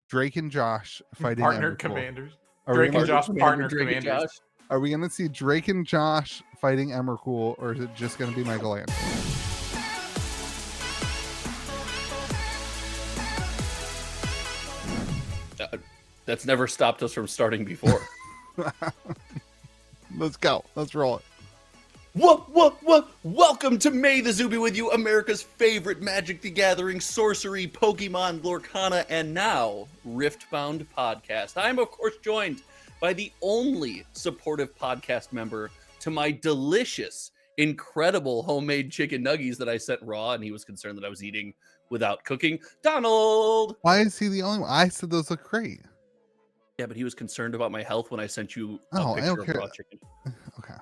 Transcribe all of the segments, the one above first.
Drake and Josh fighting Partner Emrakul. commanders. Are Drake we and gonna, Josh, partner Drake and commanders. Josh. are we gonna see Drake and Josh fighting Emrakul, or is it just gonna be Michelangelo? That's never stopped us from starting before. Let's go. Let's roll it. What? Welcome to May the Zoo be with you, America's favorite Magic the Gathering, sorcery, Pokemon, Lorcana, and now Riftbound podcast. I am, of course, joined by the only supportive podcast member to my delicious, incredible homemade chicken nuggies that I sent raw, and he was concerned that I was eating without cooking. Donald! Why is he the only one? I said those look great. Yeah, but he was concerned about my health when I sent you Oh, a I picture don't of care. raw chicken. Okay.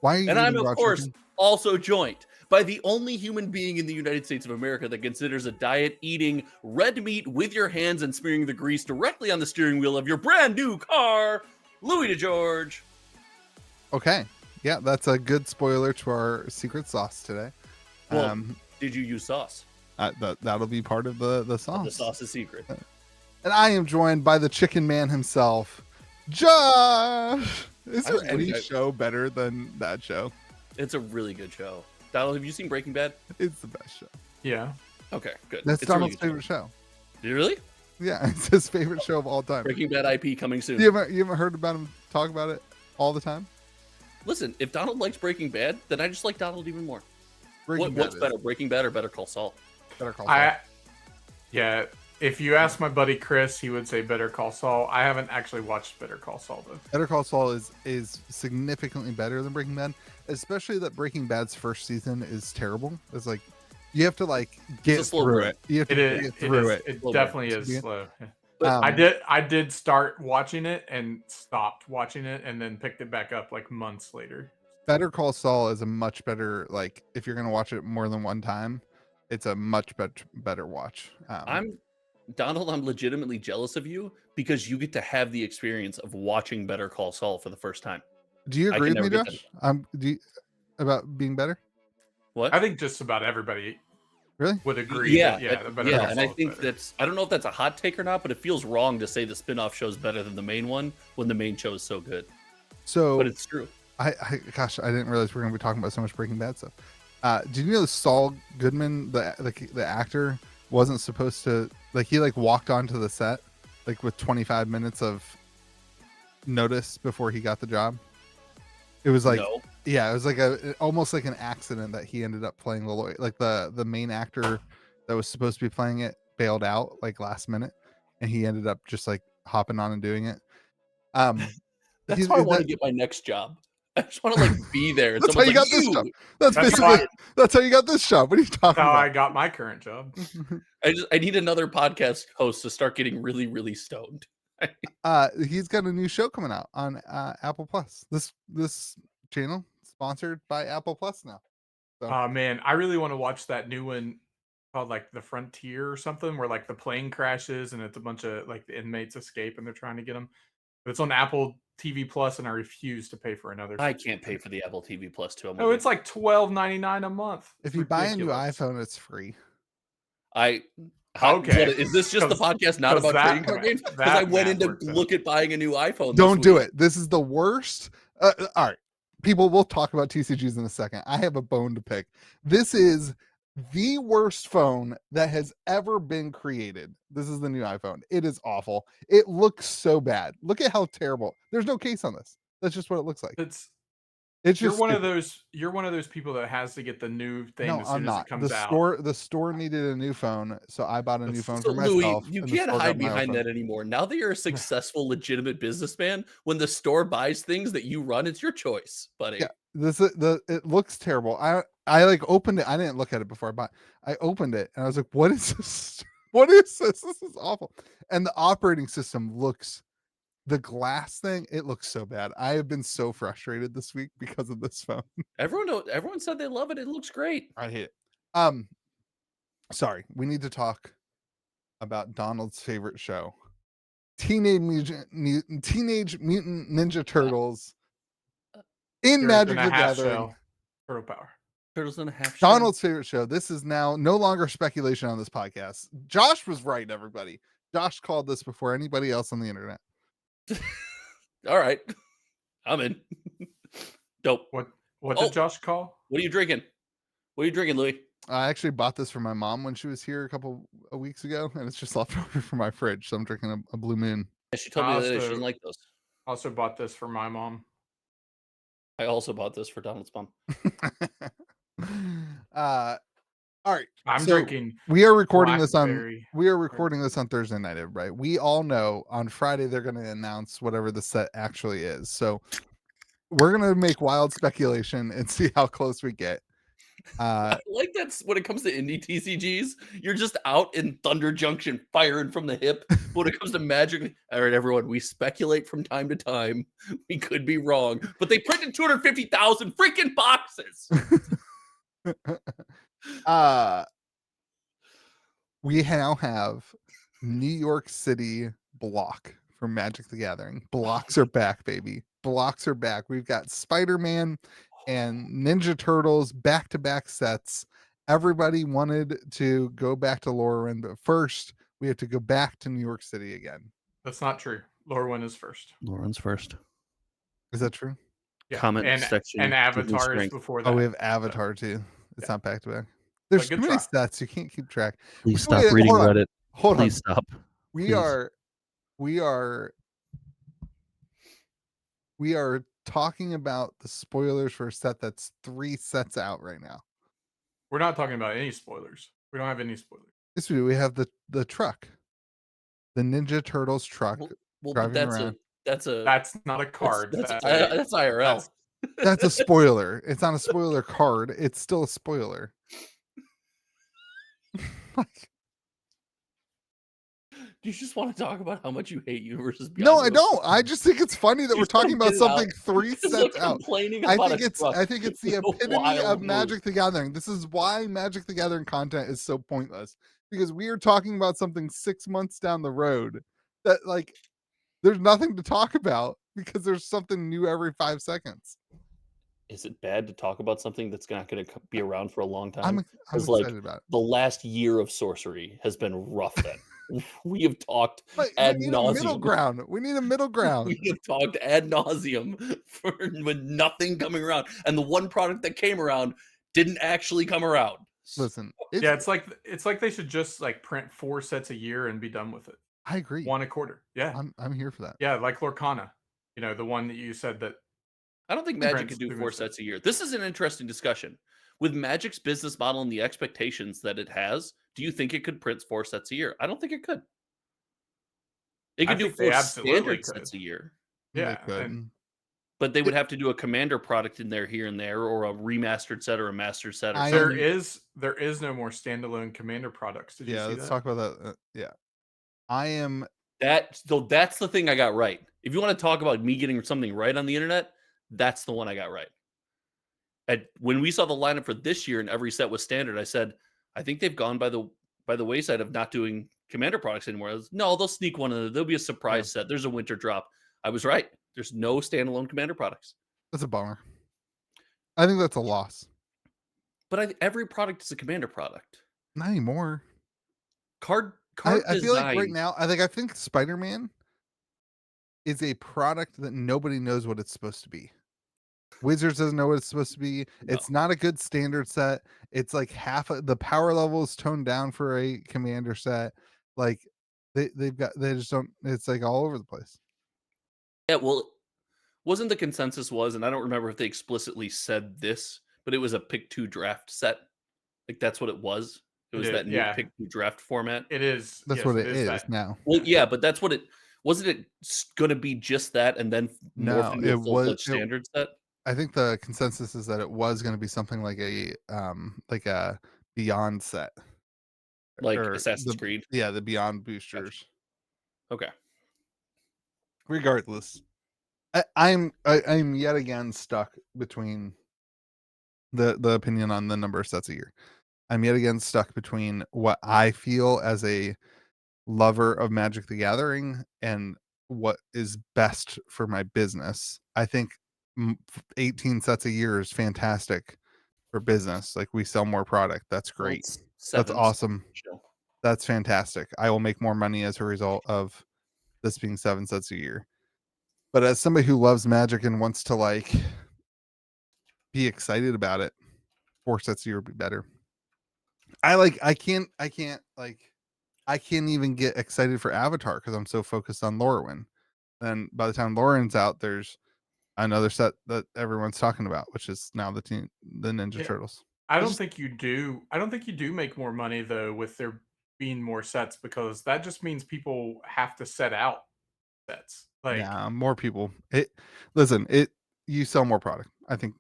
Why are you And I'm, eating of raw course, chicken? also joined by the only human being in the United States of America that considers a diet eating red meat with your hands and smearing the grease directly on the steering wheel of your brand new car, Louis DeGeorge. Okay. Yeah, that's a good spoiler to our secret sauce today. Well, did you use sauce? That'll be part of the sauce. The sauce is secret. And I am joined by the chicken man himself, Josh. Is there any show better than that show? It's a really good show. Donald, have you seen Breaking Bad? It's the best show. Yeah. Okay, good. That's it's Donald's really favorite show. You really? Yeah, it's his favorite show of all time. Breaking Bad IP coming soon. You haven't heard about him talk about it all the time? Listen, if Donald likes Breaking Bad, then I just like Donald even more. Breaking What's Bad better, Breaking Bad or Better Call Saul? Better Call Saul. Yeah. If you ask my buddy Chris, he would say Better Call Saul. I haven't actually watched Better Call Saul though. Better Call Saul is significantly better than Breaking Bad, especially that Breaking Bad's first season is terrible. It's like you have to get through it. You have to get through it. It definitely is slow. But I did start watching it and stopped watching it and then picked it back up like months later. Better Call Saul is a much better, if you're gonna watch it more than one time, it's a much better watch. Donald, I'm legitimately jealous of you because you get to have the experience of watching Better Call Saul for the first time. Do you agree with me, Josh? About being better? What? I think just about everybody really would agree. Yeah, and I think I don't know if that's a hot take or not, but it feels wrong to say the spin-off show's better than the main one when the main show is so good. So, but it's true. I didn't realize we were going to be talking about so much Breaking Bad stuff. Did you know Saul Goodman, the actor, wasn't supposed to he walked onto the set with 25 minutes of notice before he got the job? It was yeah, it was almost like an accident that he ended up playing the lawyer. The main actor that was supposed to be playing it bailed out last minute, and he ended up just hopping on and doing it. That's why I want to get my next job. I just want to be there. That's how you got this job. That's how you got this job. What are you talking about? How I got my current job. I need another podcast host to start getting really, really stoned. He's got a new show coming out on Apple Plus. This channel sponsored by Apple Plus now. So. Man, I really want to watch that new one called The Frontier or something, where the plane crashes and it's a bunch of the inmates escape and they're trying to get them. But it's on Apple TV Plus, and I refuse to pay for another. I can't pay for the Apple TV Plus too. It's $12.99 a month. If you buy a new iPhone, it's free. Okay. Is this just the podcast not about trading card games? Because I went in to look at buying a new iPhone. Don't do it. This is the worst. All right, people, we'll talk about TCGs in a second. I have a bone to pick. This is the worst phone that has ever been created. This is the new iPhone. It is awful. It looks so bad. Look at how terrible. There's no case on this. That's just what it looks like. It's you're one of those people that has to get the new thing as soon as it comes out. The store needed a new phone, so I bought a new phone for Louis, myself. You can't hide behind that anymore. Now that you're a successful, legitimate businessman, when the store buys things that you run, it's your choice, buddy. Yeah, it looks terrible. I opened it. I didn't look at it before I bought. I opened it and I was like, "What is this? What is this? This is awful." And the operating system looks. The glass thing, it looks so bad. I have been so frustrated this week because of this phone. Everyone said they love it. It looks great. I hate it. Sorry, we need to talk about Donald's favorite show, Teenage Mutant Ninja Turtles in Magic the Gathering. Turtle Power. Turtles in a half. Donald's favorite show. This is now no longer speculation on this podcast. Josh was right, everybody. Josh called this before anybody else on the internet. All right. I'm in. Dope. What did Josh call? What are you drinking? What are you drinking, Louis? I actually bought this for my mom when she was here a couple of weeks ago, and it's just left over from my fridge. So I'm drinking a Blue Moon. Yeah, she told me the other day she doesn't like those. Also bought this for my mom. I also bought this for Donald's mom. All right. I'm drinking. We are recording this on Thursday night, everybody. We all know on Friday they're going to announce whatever the set actually is. So we're going to make wild speculation and see how close we get. I like that's when it comes to indie TCGs, you're just out in Thunder Junction firing from the hip. But when it comes to Magic, all right, everyone, we speculate from time to time. We could be wrong, but they printed 250,000 freaking boxes. We now have New York City block for Magic the Gathering. Blocks are back, baby. Blocks are back. We've got Spider-Man and Ninja Turtles back-to-back sets. Everybody wanted to go back to Lorwyn, but first we have to go back to New York City again. That's not true. Lorwyn is first. Lorwyn's first. Is that true? Yeah. Comment section. And Avatar is before that. Oh, we have Avatar too. It's not back to back. There's too many stats. You can't keep track. Please stop reading Reddit. Please stop. We are talking about the spoilers for a set that's 3 sets out right now. We're not talking about any spoilers. We don't have any spoilers. Yes, we do. We have the truck, the Ninja Turtles truck. Well, but that's not a card. That's IRL. That's a spoiler. It's not a spoiler card. It's still a spoiler. Do you just want to talk about how much you hate Universes Beyond? No, I don't. I just think it's funny that we're talking about something 3 sets out. I think it's the epitome of Magic the Gathering. This is why Magic the Gathering content is so pointless, because we are talking about something 6 months down the road that there's nothing to talk about because there's something new every 5 seconds. Is it bad to talk about something that's not going to be around for a long time? I'm excited about it. The last year of sorcery has been rough then. We have talked ad nauseum. We need a middle ground. We have talked ad nauseum with nothing coming around. And the one product that came around didn't actually come around. Listen. It's like they should just print 4 sets a year and be done with it. I agree. 1 a quarter. Yeah. I'm here for that. Yeah, like Lorcana. The one that you said that. I don't think Magic could do 4 sets a year. This is an interesting discussion. With Magic's business model and the expectations that it has, do you think it could print 4 sets a year? I don't think it could. It could do 4 standard sets a year. Yeah. But they would have to do a commander product in there here and there, or a remastered set or a master set. Or there is no more standalone commander products. Did you see that? Let's talk about that. That's the thing I got right. If you want to talk about me getting something right on the internet, that's the one I got right. When we saw the lineup for this year and every set was standard, I said, I think they've gone by the wayside of not doing commander products anymore. No, they'll sneak one in. There'll be a surprise set. There's a winter drop. I was right. There's no standalone commander products. That's a bummer. I think that's a loss. But every product is a commander product. Not anymore. I feel like right now, I think Spider-Man is a product that nobody knows what it's supposed to be. Wizards doesn't know what it's supposed to be. No. It's not a good standard set. It's like half of the power level is toned down for a commander set. They just don't. It's all over the place. Yeah, well, wasn't the consensus and I don't remember if they explicitly said this, but it was a pick 2 draft set. That's what it was. It was that new pick 2 draft format. It is. That's what it is now. Well, yeah, but that's what it wasn't. It going to be just that, and then it was standard set. I think the consensus is that it was going to be something like a Beyond set, like Assassin's Creed. Yeah, the Beyond boosters. Okay. Regardless, I'm yet again stuck between the opinion on the number of sets a year. I'm yet again stuck between what I feel as a lover of Magic the Gathering and what is best for my business. I think 18 sets a year is fantastic for business. We sell more product. That's great. That's awesome. That's fantastic. I will make more money as a result of this being 7 sets a year. But as somebody who loves Magic and wants to like be excited about it, 4 sets a year would be better. I can't even get excited for Avatar because I'm so focused on Lorwyn. Then by the time Lorwyn's out, there's another set that everyone's talking about, which is now the Ninja Yeah. Turtles. I don't think you do make more money though with there being more sets, because that just means people have to set out sets. Like, Yeah, more people. You sell more product. I think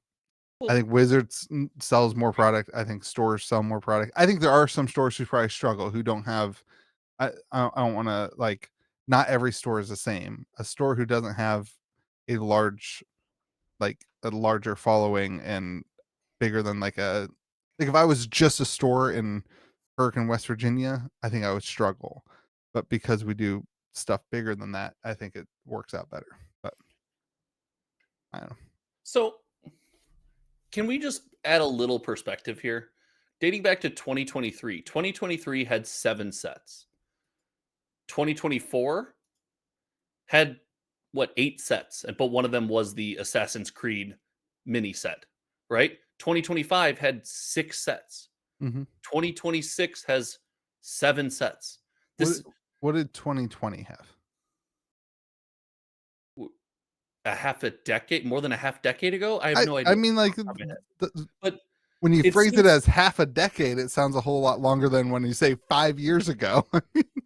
Well, Wizards sells more product. I think stores sell more product. I think there are some stores who probably struggle, who don't have. I don't want to like. Not every store is the same. A store who doesn't have a larger following and bigger than like if I was just a store in Hurricane, West Virginia, I think I would struggle. But because we do stuff bigger than that, I think it works out better. But I don't know. so can we just add a little perspective here? Dating back to 2023, 2023 had 7 sets. 2024 had what, 8 sets, but one of them was the Assassin's Creed mini set, right? 2025 had 6 sets. Mm-hmm. 2026 has 7 sets. What did 2020 have? A half a decade, more than a half decade ago. I have no idea. I mean, like, but when you phrase it seems, as half a decade, it sounds a whole lot longer than when you say 5 years ago.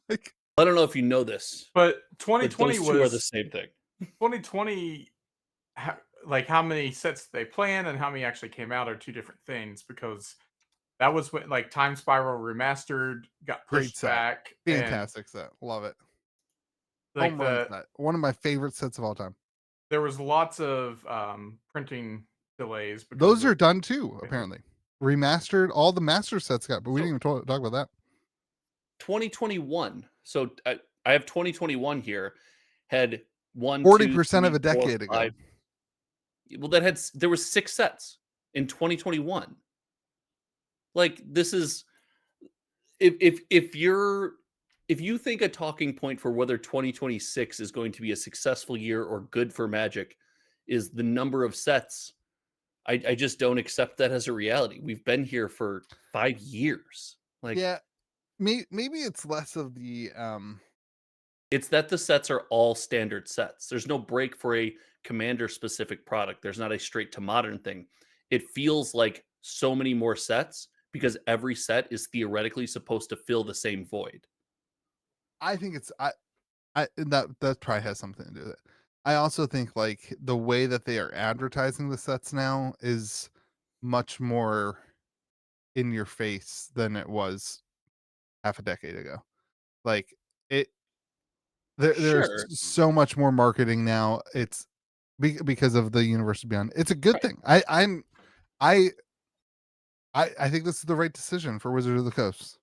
Like, I don't know if you know this, but but 2020 those two are the was same thing. 2020. Like how many sets they planned and how many actually came out are two different things, because that was when like Time Spiral Remastered got great pushed set, back, and fantastic set, love it. like Home run set, one of my favorite sets of all time. there was lots of printing delays because Those of are done too, apparently. Remastered, all the master sets got, but we didn't even talk about that. 2021. So I have 2021 here. Had 40% of a decade ago. Well, there was 6 sets in 2021. Like, this is if you think a talking point for whether 2026 is going to be a successful year or good for Magic is the number of sets, I just don't accept that as a reality. We've been here for 5 years. Like, Yeah, maybe it's less of the it's that the sets are all standard sets. There's no break for a commander specific product. There's not a straight to modern thing. It feels like so many more sets because every set is theoretically supposed to fill the same void. I think it's that probably has something to do with it. I also think like the way that they are advertising the sets now is much more in your face than it was half a decade ago. Like it there's Sure. so much more marketing now. It's because of the Universe Beyond. It's a good Right. thing. I think this is the right decision for Wizards of the Coast.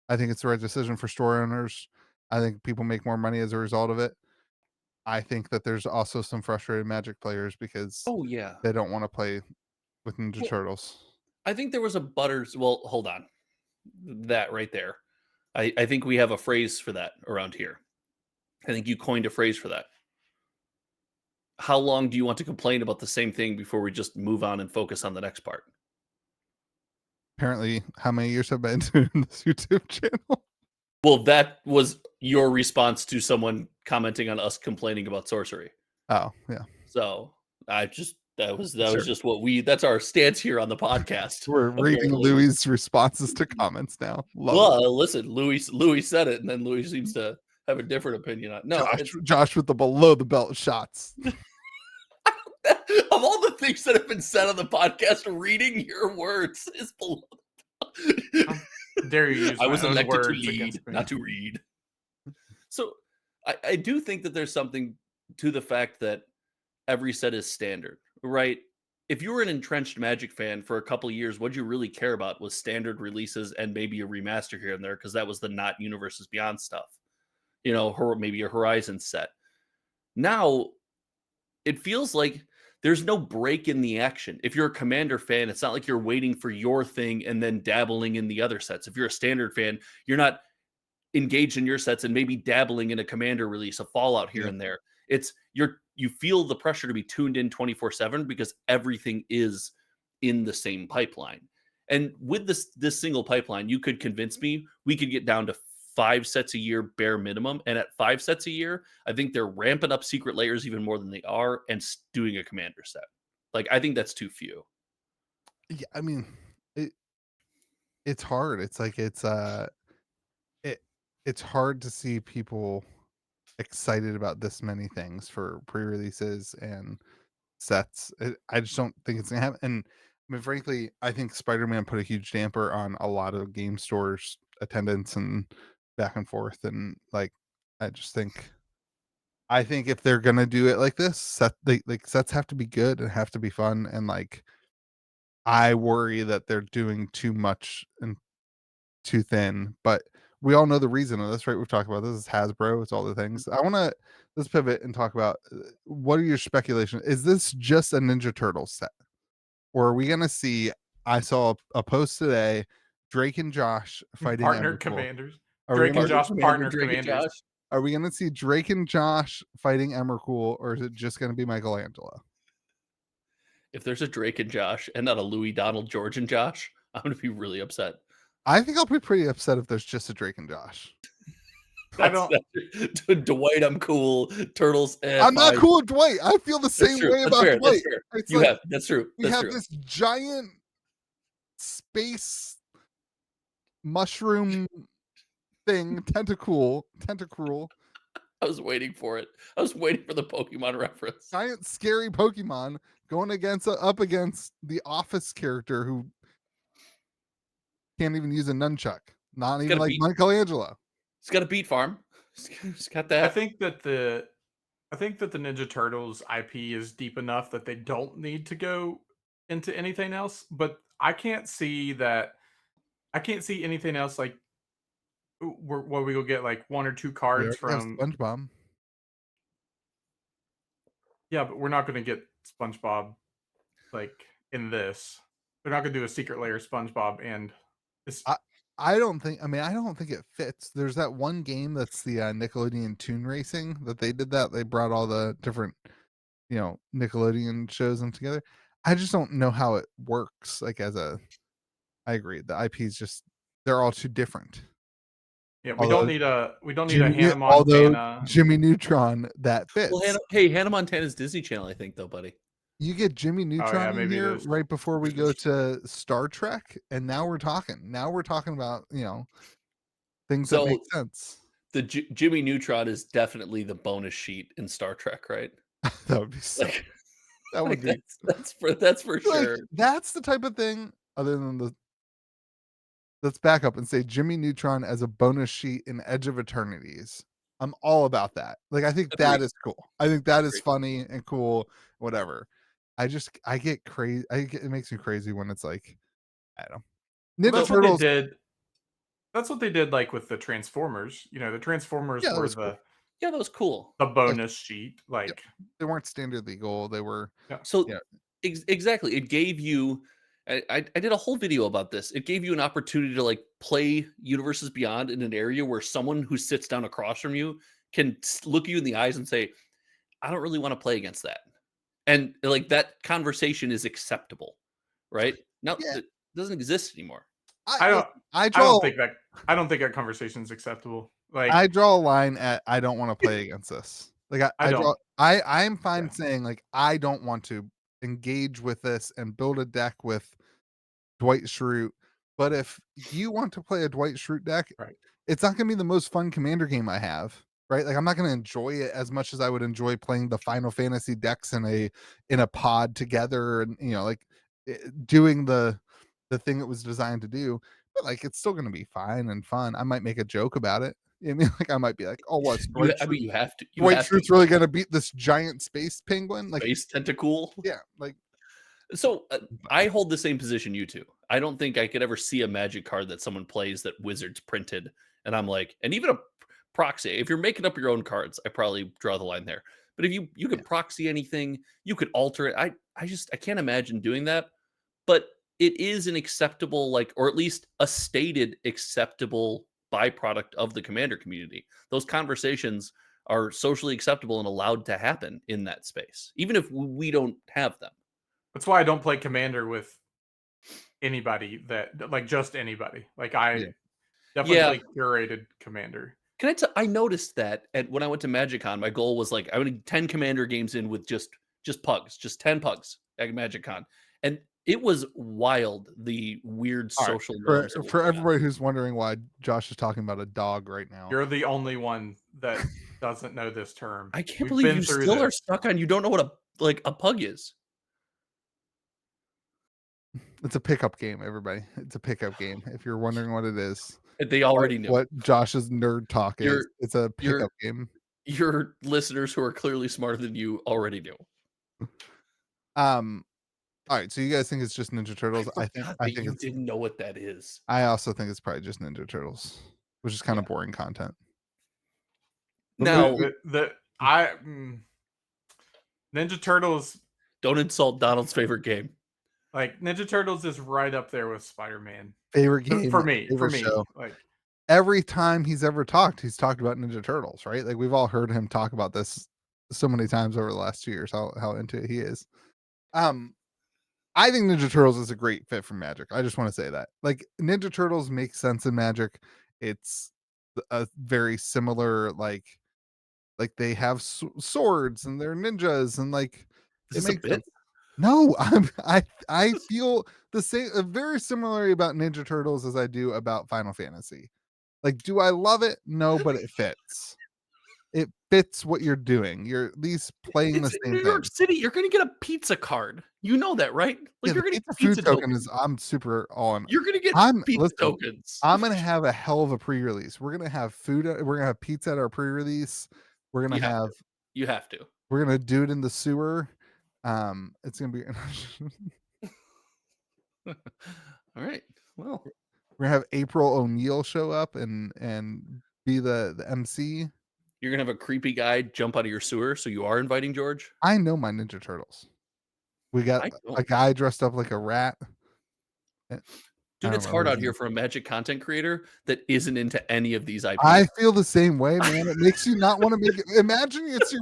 I think it's the right decision for store owners. I think people make more money as a result of it. I think that there's also some frustrated Magic players because Oh yeah. they don't want to play with Ninja Well, Turtles. I think there was a butters. Well, hold on. That right there. I think we have a phrase for that around here. I think you coined a phrase for that. How long do you want to complain about the same thing before we just move on and focus on the next part? Apparently, how many years have been doing this YouTube channel? Well, that was your response to someone commenting on us complaining about sorcery. Oh, yeah. So that was Sure. just that's our stance here on the podcast. We're reading apparently. Louis' responses to comments now. Love it. Well, listen, Louis said it, and then Louis seems to have a different opinion on. No, Josh with the below the belt shots. of all the things that have been said on the podcast, reading your words is below. Dare you use I was my own elected to words lead, against me. not to read. So I do think that there's something to the fact that every set is standard, right? If you were an entrenched Magic fan for a couple of years, what you really care about was standard releases and maybe a remaster here and there, because that was the not Universes Beyond stuff. You know, maybe a Horizon set. Now, it feels like there's no break in the action. If you're a Commander fan, it's not like you're waiting for your thing and then dabbling in the other sets. If you're a Standard fan, you're not engaged in your sets and maybe dabbling in a Commander release, a Fallout here and there. It's you feel the pressure to be tuned in 24/7 because everything is in the same pipeline. And with this single pipeline, you could convince me we could get down to 5 sets a year bare minimum. And at 5 sets a year, I think they're ramping up secret layers even more than they are and doing a Commander set. Like, I think that's too few. Yeah, I mean, it's hard. It's like it's hard to see people excited about this many things for pre-releases and sets. I just don't think it's gonna happen. And I mean, frankly, I think Spider-Man put a huge damper on a lot of game stores attendance and back and forth. And like, I just think, I think if they're gonna do it like this, sets have to be good and have to be fun. And like, I worry that they're doing too much and too thin. But we all know the reason of this, right? We've talked about this. It's Hasbro. It's all the things. Let's pivot and talk about what are your speculations? Is this just a Ninja Turtles set, or are we gonna see? I saw a post today. Drake and Josh fighting Partner Emrakul. commanders. Are we Drake and gonna- Josh partner Drake and commanders. Josh. Are we gonna see Drake and Josh fighting Emrakul, or is it just gonna be Michelangelo? If there's a Drake and Josh and not a Louis, Donald, George and Josh, I'm going to be really upset. I think I'll be pretty upset if there's just a Drake and Josh. Dwight, I'm cool. Turtles, I'm not cool with Dwight. I feel the same way about Dwight. That's fair. It's You like, have that's true. we That's have true. this giant space mushroom thing, tentacruel. I was waiting for it. I was waiting for the Pokemon reference. Giant scary Pokemon going up against the Office character who can't even use a nunchuck. Not even like Michelangelo. He's got a beat farm. He's got that. I think that the Ninja Turtles IP is deep enough that they don't need to go into anything else. But I can't see anything else like where we go get like 1 or 2 cards from SpongeBob. Yeah, but we're not going to get SpongeBob like in this. They're not going to do a secret layer SpongeBob and this. I don't think it fits. There's that one game that's the Nickelodeon Toon Racing that they did that. They brought all the different, Nickelodeon shows them together. I just don't know how it works. Like I agree. The IPs they're all too different. Yeah, we don't need a Hannah Montana. Although Jimmy Neutron that fits. Well, Hannah Montana's Disney Channel, I think, though, buddy. You get Jimmy Neutron in here right before we go to Star Trek, and now we're talking. Now we're talking about things that make sense. The Jimmy Neutron is definitely the bonus sheet in Star Trek, right? That would be so. That would be. That's for sure. That's the type of thing. Other than let's back up and say Jimmy Neutron as a bonus sheet in Edge of Eternities. I'm all about that. Like, I think that is cool. I think that is funny and cool. Whatever. I get crazy. It makes me crazy when it's like, I don't know. Ninja Turtles. That's what they did, like with the Transformers. The Transformers were that was cool. The bonus sheet, like they weren't standard legal. They were exactly. It gave you. I did a whole video about this. It gave you an opportunity to like play Universes Beyond in an area where someone who sits down across from you can look you in the eyes and say, "I don't really want to play against that." And like that conversation is acceptable, right? Now it doesn't exist anymore. I don't think that conversation is acceptable. Like, I draw a line at I don't want to play against this. Like I'm fine saying like I don't want to engage with this and build a deck with Dwight Schrute. But if you want to play a Dwight Schrute deck, it's not going to be the most fun Commander game I have. Right, like I'm not going to enjoy it as much as I would enjoy playing the Final Fantasy decks in a pod together, and doing the thing it was designed to do. But like it's still going to be fine and fun. I might make a joke about it. I mean, like I might be like, "Oh, what? You have to. Dwight Schrute's really going to beat this giant space penguin, like space tentacle." Yeah, like. So I hold the same position you two. I don't think I could ever see a Magic card that someone plays that Wizards printed, and I'm like, and even a proxy. If you're making up your own cards, I probably draw the line there. But if you could proxy anything, you could alter it. I can't imagine doing that. But it is an acceptable, or at least a stated acceptable byproduct of the Commander community. Those conversations are socially acceptable and allowed to happen in that space, even if we don't have them. That's why I don't play Commander with anybody that like just anybody. Like I definitely play curated Commander. Can I tell? I noticed that when I went to MagicCon, my goal was like I wanted 10 Commander games in with just pugs, just 10 pugs at MagicCon, and it was wild. The weird social norms. For everybody who's wondering why Josh is talking about a dog right now, You're the only one that doesn't know this term. I can't believe you still are stuck on. You don't know what a pug is. it's a pickup game. Everybody, it's a pickup game. If you're wondering what it is, They already knew what Josh's nerd talk is. It's a pickup game. Your listeners who are clearly smarter than you already knew. All right, so you guys think it's just Ninja Turtles? I think you didn't know what that is. I also think it's probably just Ninja Turtles, which is kind of boring content. Now, Ninja Turtles. Don't insult Donald's favorite game. Like Ninja Turtles is right up there with Spider-Man. Favorite game for me. Show. Like every time he's ever talked, he's talked about Ninja Turtles, right? Like we've all heard him talk about this so many times over the last 2 years. How into it he is. I think Ninja Turtles is a great fit for Magic. I just want to say that. Like Ninja Turtles makes sense in Magic. It's a very similar like they have swords and they're ninjas and like is this a bit? No, I feel the same very similarly about Ninja Turtles as I do about Final Fantasy. Like, do I love it? No, but it fits. It fits what you're doing. You're at least playing the same thing. New York City, you're going to get a pizza card. You know that, right? Like you're going to get pizza tokens. I'm super on. You're going to get pizza tokens. I'm going to have a hell of a pre-release. We're going to have food. We're going to have pizza at our pre-release. We're going to have. You have to. We're going to do it in the sewer. It's going to be. All right. Well, we're gonna have April O'Neil show up and be the MC. You're gonna have a creepy guy jump out of your sewer, so you are inviting George? I know my Ninja Turtles. We got a guy dressed up like a rat. Dude, it's hard out here for a Magic content creator that isn't into any of these IPs. I feel the same way, man. It makes you not want to make it. Imagine it's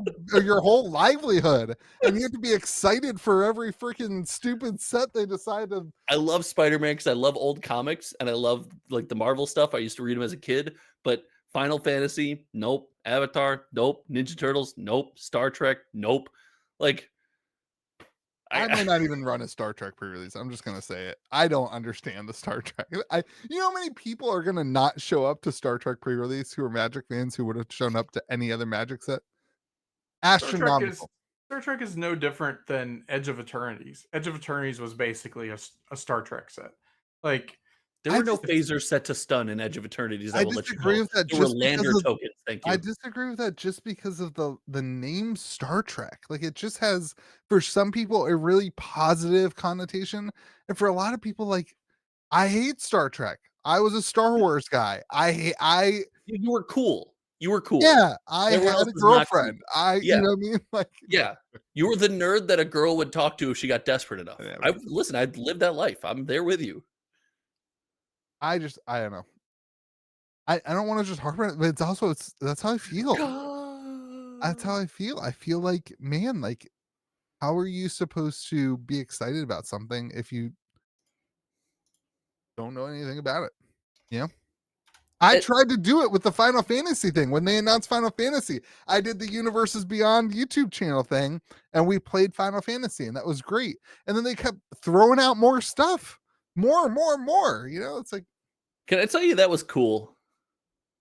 your whole livelihood, and you have to be excited for every freaking stupid set they decide to. I love Spider-Man because I love old comics and I love like the Marvel stuff. I used to read them as a kid, but Final Fantasy, nope. Avatar, nope. Ninja Turtles, nope. Star Trek, nope. Like. I may not even run a Star Trek pre-release. I'm just gonna say it. I don't understand the Star Trek. You know how many people are gonna not show up to Star Trek pre-release who are Magic fans who would have shown up to any other Magic set? Astronomical. Star Trek is no different than Edge of Eternities. Edge of Eternities was basically a Star Trek set. Like there were no phasers set to stun in Edge of Eternities. I disagree with that. There were lander tokens. Thank you. I disagree with that just because of the name Star Trek. Like it just has, for some people, a really positive connotation, and for a lot of people, like I hate Star Trek. I was a Star Wars guy. You were cool. You were cool. Yeah, I had a girlfriend. Cool. You know what I mean? Like, yeah, you were the nerd that a girl would talk to if she got desperate enough. Yeah, I'd lived that life. I'm there with you. I don't know. I don't want to just harp on it, but it's also that's how I feel. That's how I feel. I feel like, man, like how are you supposed to be excited about something if you don't know anything about it? You know? I tried to do it with the Final Fantasy thing. When they announced Final Fantasy, I did the Universes Beyond YouTube channel thing and we played Final Fantasy and that was great. And then they kept throwing out more stuff. More. You know, it's like, can I tell you that was cool?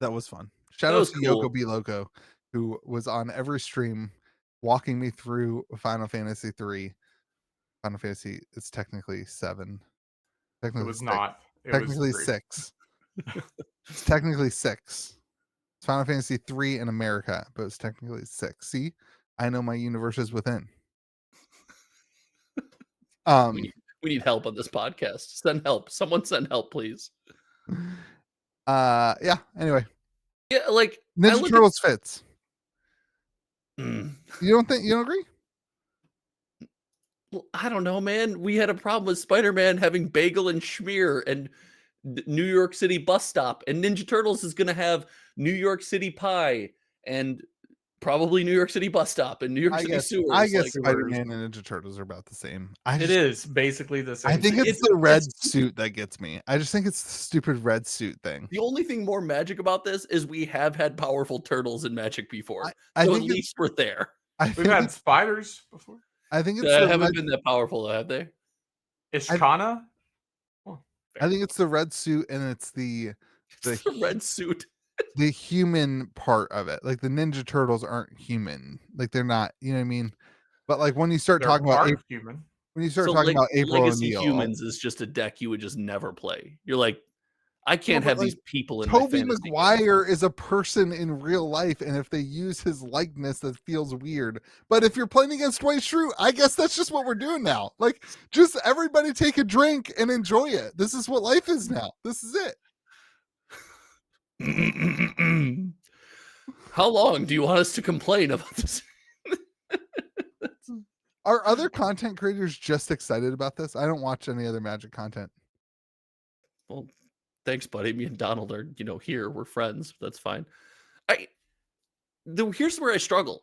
That was fun. Shout out to Yoko B Loco, who was on every stream walking me through Final Fantasy 3. Final Fantasy, it's technically 7. Technically it was 6. Not. It technically was 6. It's technically 6. It's Final Fantasy 3 in America, but it's technically 6. See, I know my universes within. We need help on this podcast. Send help. Someone send help, please. Yeah. Anyway. Yeah, like Ninja Turtles fits. You don't agree? Well, I don't know, man. We had a problem with Spider-Man having bagel and schmear, and New York City bus stop, and Ninja Turtles is going to have New York City pie and probably New York City bus stop and New York City I sewers. guess Like, Spider-Man and Ninja Turtles are about the same. It is basically the I same think thing. it's the red suit that gets me. I just think it's the stupid red suit thing. the only thing more magic about this is we have had powerful turtles in Magic before. I So at think least we're there. We've had spiders before. I think it's They the haven't red, been that powerful, have they? Ishkana? I think it's the red suit and it's the It's the red suit. the human part of it. Like the Ninja Turtles aren't human. Like they're not, you know what I mean? But like when you start They're talking about part human. when you start So talking about April Legacy O'Neil, Humans is just a deck you would just never play. You're like, I can't but have like, these people in my Toby fantasy game. Maguire is a person in real life, and if they use his likeness, that feels weird. But if you're playing against Dwight Schrute, I guess that's just what we're doing now. Like, just everybody take a drink and enjoy it. This is what life is now. This is it. How long do you want us to complain about this? Are other content creators just excited about this? I don't watch any other Magic content. Well, thanks, buddy. Me and Donald are, here. We're friends. That's fine. Here's where I struggle.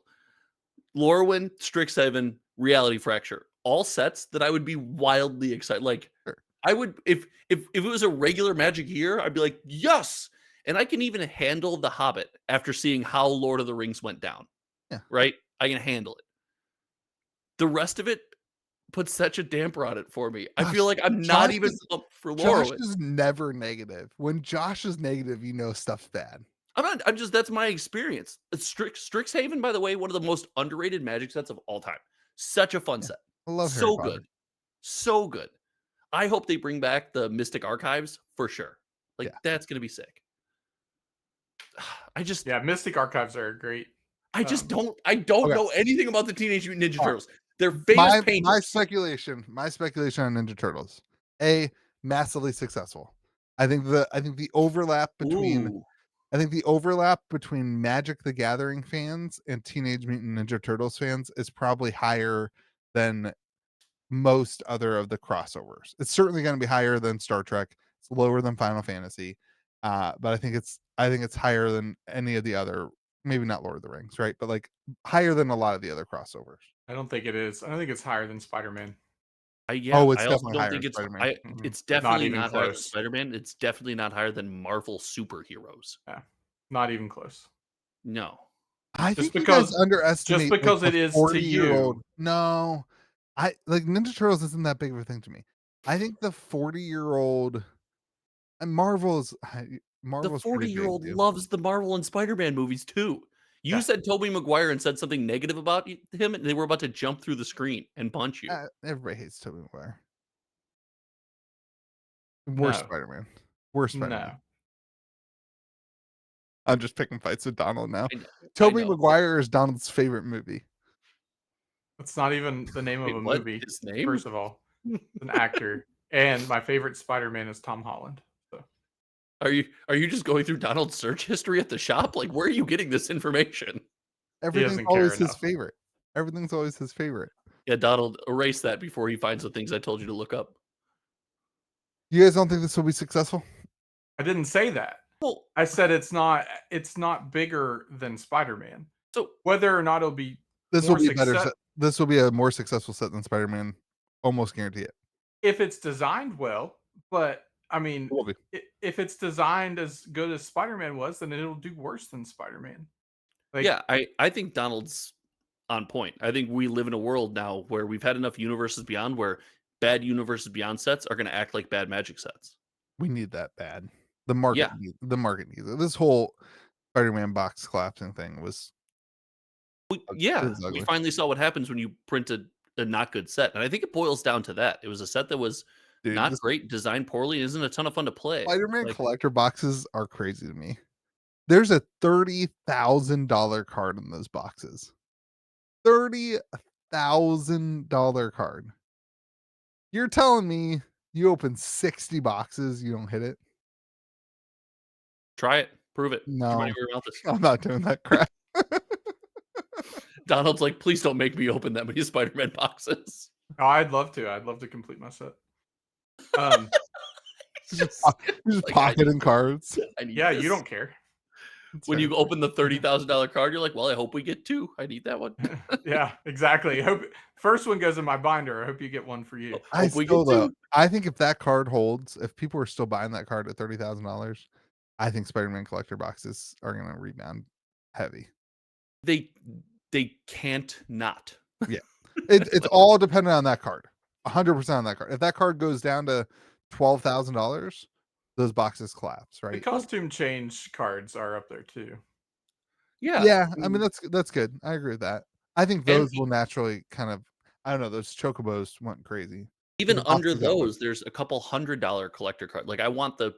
Lorwyn, Strixhaven, Reality Fracture. All sets that I would be wildly excited. Like, Sure. I would, if it was a regular Magic year, I'd be like, yes! And I can even handle The Hobbit after seeing how Lord of the Rings went down. Yeah. Right? I can handle it. The rest of it puts such a damper on it for me. I feel like I'm not even up for Lorwyn. Josh is never negative. When Josh is negative, stuff's bad. That's my experience. Strixhaven, by the way, one of the most underrated Magic sets of all time. Such a fun set. I love Harry So Potter. good. So good. I hope they bring back the Mystic Archives for sure. Like, that's going to be sick. Mystic Archives are great. I don't know anything about the Teenage Mutant Ninja Turtles. They're famous painters. My speculation on Ninja Turtles. Massively successful. I think the overlap between Magic the Gathering fans and Teenage Mutant Ninja Turtles fans is probably higher than most other of the crossovers. It's certainly going to be higher than Star Trek. It's lower than Final Fantasy. But I think it's higher than any of the other, maybe not Lord of the Rings, right? But like higher than a lot of the other crossovers. I don't think it is. I don't think it's higher than Spider-Man. It's I also definitely don't higher think than it's Spider-Man. it's definitely even not higher than close. Spider-Man. It's definitely not higher than Marvel superheroes. Yeah, not even close. No. I think you guys underestimate just because like, it is to 40-year-old. you. No, I like Ninja Turtles isn't that big of a thing to me. I think the 40-year-old and Marvel's The pretty 40-year-old big, dude. loves the Marvel and Spider-Man movies too. You said Tobey Maguire and said something negative about him, and they were about to jump through the screen and punch you. Everybody hates Tobey Maguire. No. Worst Spider-Man. No. I'm just picking fights with Donald now. I Tobey know. Maguire is Donald's favorite movie. It's not even the name of a what? movie. His name? First of all, it's an actor. And my favorite Spider-Man is Tom Holland. So. Are you just going through Donald's search history at the shop? Like, where are you getting this information? Everything's always his favorite. Everything's always his favorite. Yeah, Donald, erase that before he finds the things I told you to look up. You guys don't think this will be successful? I didn't say that. Well, I said it's not bigger than Spider-Man. So whether or not it'll be this will be better. This will be a more successful set than Spider-Man. Almost guarantee it. If it's designed well, but I mean, if it's designed as good as Spider-Man was, then it'll do worse than Spider-Man. Like, yeah, I think Donald's on point. I think we live in a world now where we've had enough Universes Beyond where bad Universes Beyond sets are going to act like bad Magic sets. We need that bad. The market needs it. This whole Spider-Man box collapsing thing was we finally saw what happens when you print a not good set. And I think it boils down to that. It was a set that was not great, designed poorly, and isn't a ton of fun to play. Spider-Man collector boxes are crazy to me. There's a $30,000 card in those boxes. $30,000 card. You're telling me you open 60 boxes, you don't hit it? Try it. Prove it. No, I'm not doing that crap. Donald's like, please don't make me open that many Spider-Man boxes. Oh, I'd love to. I'd love to complete my set. He's just pocketing cards. I need Yeah, this. you don't care. When you open the $30,000 card, you're like, well, I hope we get 2. I need that one. Yeah, exactly. Hope first one goes in my binder. I hope you get one for you. Hope we get 2. I think if that card holds, if people are still buying that card at $30,000, I think Spider-Man collector boxes are going to rebound heavy. They can't not. Yeah, it's all dependent on that card. 100% on that card. If that card goes down to $12,000, those boxes collapse, The right? costume change cards are up there too. Yeah. I mean, that's good. I agree with that. I think And those will naturally kind of. I don't know. Those chocobos went crazy. even The under boxes got one. those, there's a couple $100 collector card. Like I want the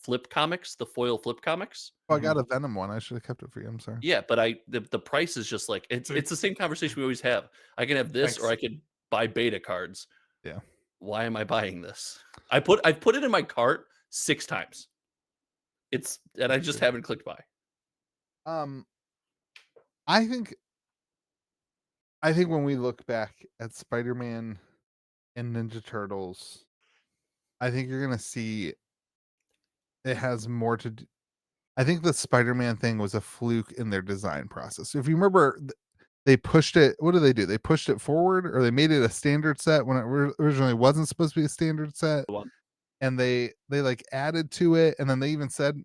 flip comics, the foil flip comics. Oh, I got a Venom one. I should have kept it for you. I'm sorry. Yeah, but the price is just like it's the same conversation we always have. I can have this, or I could buy beta cards. Yeah. Why am I buying this? I've put it in my cart 6 times. And I just haven't clicked buy. I think when we look back at Spider-Man and Ninja Turtles, I think you're gonna see it has more to do. I think the Spider-Man thing was a fluke in their design process. So if you remember, they pushed it. What did they do? They pushed it forward, or they made it a standard set when it originally wasn't supposed to be a standard set. And they like added to it, and then they even said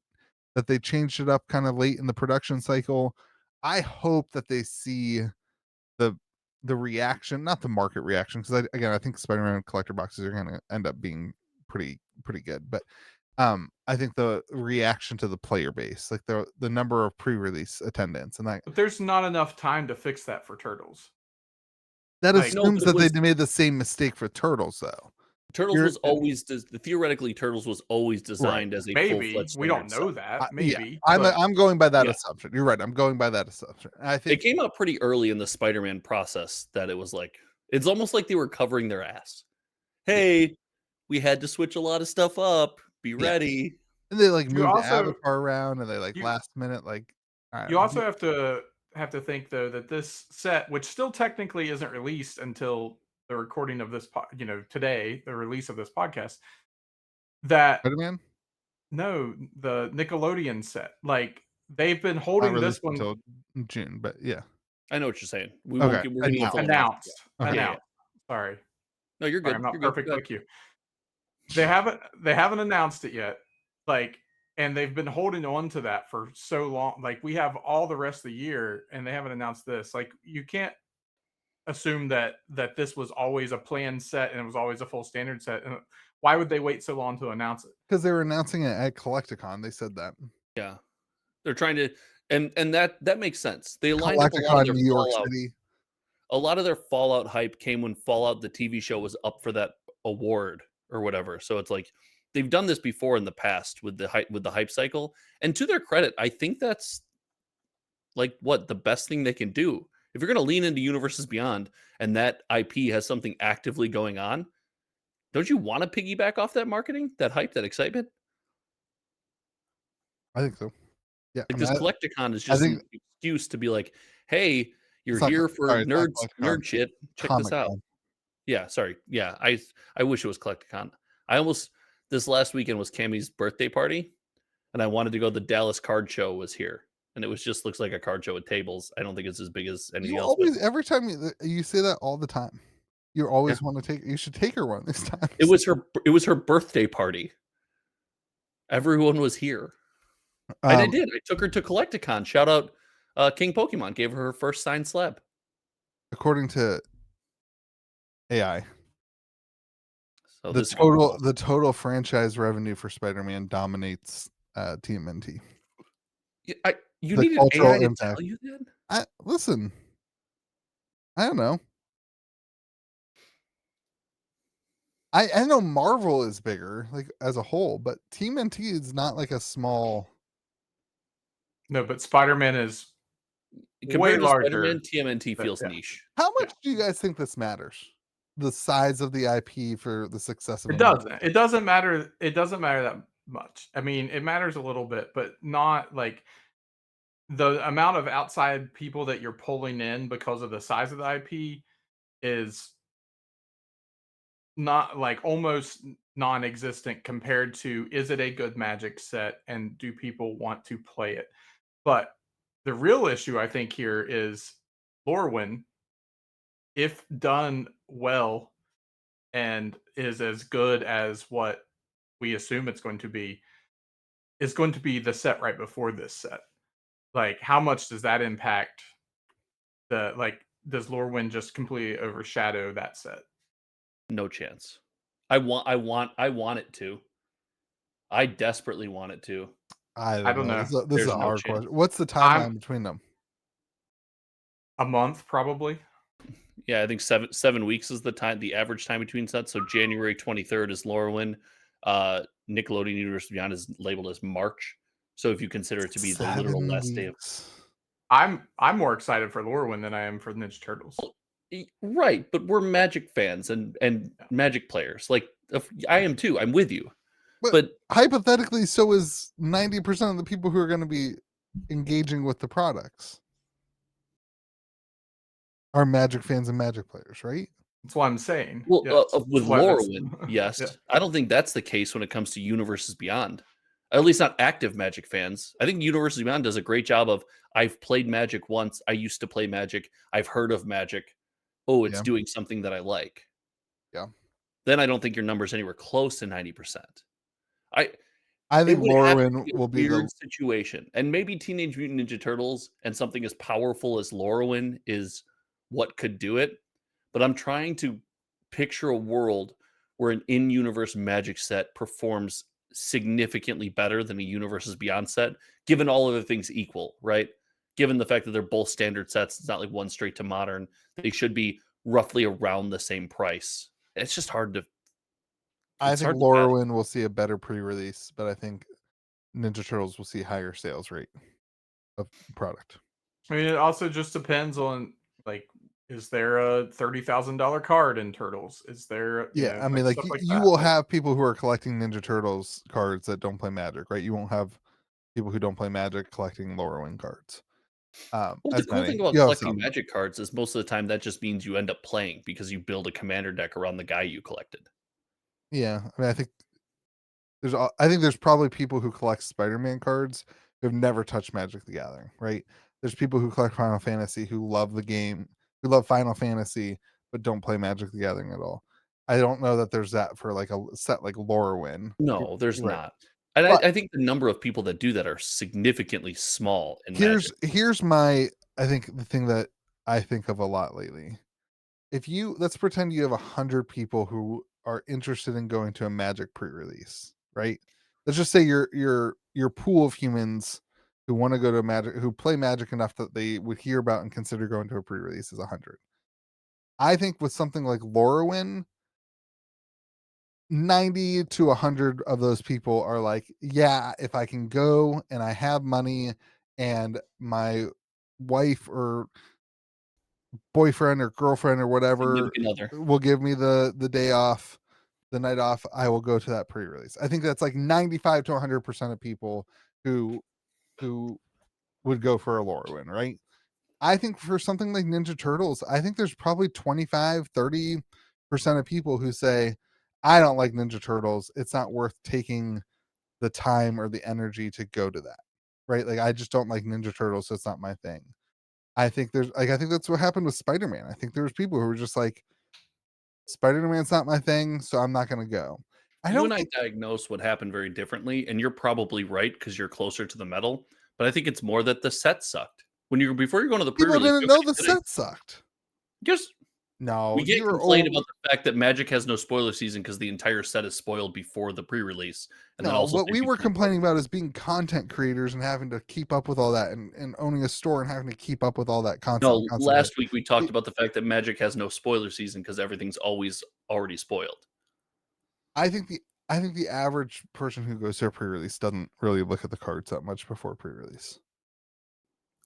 that they changed it up kind of late in the production cycle. I hope that they see the reaction, not the market reaction, because I think Spider-Man collector boxes are going to end up being pretty good. But I think the reaction to the player base, like the number of pre-release attendance, and that. But there's not enough time to fix that for Turtles. That assumes that they made the same mistake for Turtles, though. Turtles was always theoretically Turtles was always designed as a full-fledged. We don't know that. Maybe I'm going by that assumption. You're right. I'm going by that assumption. I think it came out pretty early in the Spider-Man process that it was like it's almost like they were covering their ass. Hey, we had to switch a lot of stuff up. Be ready. And they like moved the avatar around, and they like last minute like. You also have to think though that this set, which still technically isn't released until the recording of this, today, the release of this podcast, that Spider-Man? No, the Nickelodeon set. Like they've been holding this one until June, but yeah, I know what you're saying. We won't get announced. Okay. Announced. Sorry. No, you're good. Sorry, I'm not you're perfect good. like you. They haven't announced it yet. Like, and they've been holding on to that for so long. Like we have all the rest of the year, and they haven't announced this. Like you can't assume that this was always a planned set and it was always a full standard set. And why would they wait so long to announce it? Because they were announcing it at Collecticon. They said that. Yeah, they're trying to, and that makes sense. They lined up a lot of their New York Fallout. City. A lot of their Fallout hype came when Fallout, the TV show, was up for that award or whatever. So it's like they've done this before in the past with the hype cycle. And to their credit, I think that's like the best thing they can do. If you're going to lean into Universes Beyond and that IP has something actively going on, don't you want to piggyback off that marketing, that hype, that excitement? I think so. Yeah. Like this Collecticon is just an excuse to be like, hey, you're here for nerd shit. Check this out. Yeah, sorry. Yeah, I wish it was Collecticon. This last weekend was Cammy's birthday party, and I wanted to go. The Dallas Card Show was here. And it was just looks like a card show with tables. I don't think it's as big as anything else. Every time you say that all the time, you always want to take. You should take her one this time. It was her birthday party. Everyone was here, and I did. I took her to Collecticon. Shout out, King Pokemon gave her first signed slab. According to AI, so the total franchise revenue for Spider-Man dominates TMNT. You needed AI to tell you that? Listen, I don't know. I know Marvel is bigger, like as a whole, but TMNT is not like a small. No, but Spider-Man is way larger. Spider-Man, TMNT feels niche. How much do you guys think this matters? The size of the IP for the success of it doesn't. It doesn't matter. It doesn't matter that much. I mean, it matters a little bit, but not like the amount of outside people that you're pulling in because of the size of the IP is not like almost non-existent compared to is it a good Magic set and do people want to play it? But the real issue I think here is Lorwyn, if done well and is as good as what we assume it's going to be, is going to be the set right before this set. Like, how much does that impact the like? Does Lorwyn just completely overshadow that set? No chance. I want it to. I desperately want it to. I I don't don't know. know. This is There's a no hard chance. question. What's the I'm timeline between them? a month probably. Yeah, I think 7 weeks is the average time between sets. So January 23rd is Lorwyn. Nickelodeon Universe Beyond is labeled as March. So if you consider it to be the literal 7 last day of weeks. I'm more excited for Lorwyn than I am for the Ninja Turtles. right, but we're Magic fans and Yeah. Magic players. Like I am too. I'm with you. But But hypothetically, so is 90% of the people who are going to be engaging with the products are Magic fans and Magic players, right? That's what I'm saying. well, Yes. with That's why that's- Lorwyn, yes. Yeah. I don't think that's the case when it comes to Universes Beyond. At least not active Magic fans. I think Universes Beyond does a great job of I've played Magic once. I used to play Magic. I've heard of Magic. Oh, it's Yeah. doing something that I like. Yeah. Then I don't think your number's anywhere close to 90%. I It think would have to Lorwyn be a will be weird the situation. And maybe Teenage Mutant Ninja Turtles and something as powerful as Lorwyn is what could do it. But I'm trying to picture a world where an in-universe Magic set performs significantly better than a Universes Beyond set, given all other things equal, right? Given the fact that they're both standard sets, it's not like one straight to modern. They should be roughly around the same price. It's just hard to. I It's think hard to fathom. Lorwyn will see a better pre-release, but I think Ninja Turtles will see higher sales rate of product. I mean, it also just depends on like, is there a $30,000 card in Turtles? Is there, Yeah, I mean, like stuff like you that. will Like, have people who are collecting Ninja Turtles cards that don't play Magic, right? You won't have people who don't play Magic collecting Lorwyn cards. Well, the As cool many. thing about You have collecting some. Magic cards is most of the time that just means you end up playing because you build a commander deck around the guy you collected. Yeah, I mean, I think there's probably people who collect Spider-Man cards who have never touched Magic the Gathering, right? There's people who collect Final Fantasy who love the game, who love Final Fantasy, but don't play Magic the Gathering at all. I don't know that there's that for like a set like Lorwyn. No, there's Right. not. And But I think the number of people that do that are significantly small in here's Magic. here's my I think the thing that I think of a lot lately. If you let's pretend you have 100 people who are interested in going to a Magic pre-release, right? Let's just say your pool of humans who want to go to Magic, who play Magic enough that they would hear about and consider going to a pre-release is 100. I think with something like Lorwyn, 90 to 100 of those people are like, yeah, if I can go and I have money and my wife or boyfriend or girlfriend or whatever Significant other. will give me the day off, the night off, I will go to that pre-release. I think that's like 95 to 100% of people who would go for a Lorwyn, right? I think for something like Ninja Turtles, I think there's probably 25-30% of people who say I don't like Ninja Turtles, it's not worth taking the time or the energy to go to that, right? Like I just don't like Ninja Turtles, so it's not my thing. I think that's what happened with Spider-Man. I think there was people who were just like, Spider-Man's not my thing, so I'm not gonna go. I You don't and I think diagnose what happened very differently, and you're probably right because you're closer to the metal. But I think it's more that the set sucked. Before you're going to the people pre-release, didn't know the set sucked. just No, we get you're complained old. about the fact that Magic has no spoiler season because the entire set is spoiled before the pre-release, and then No, also what say we were people are complaining about is being content creators and having to keep up with all that and owning a store and having to keep up with all that No, constantly. last week we talked It- about the fact that Magic has no spoiler season because everything's always already spoiled. I think the average person who goes to a pre-release doesn't really look at the cards that much before pre-release.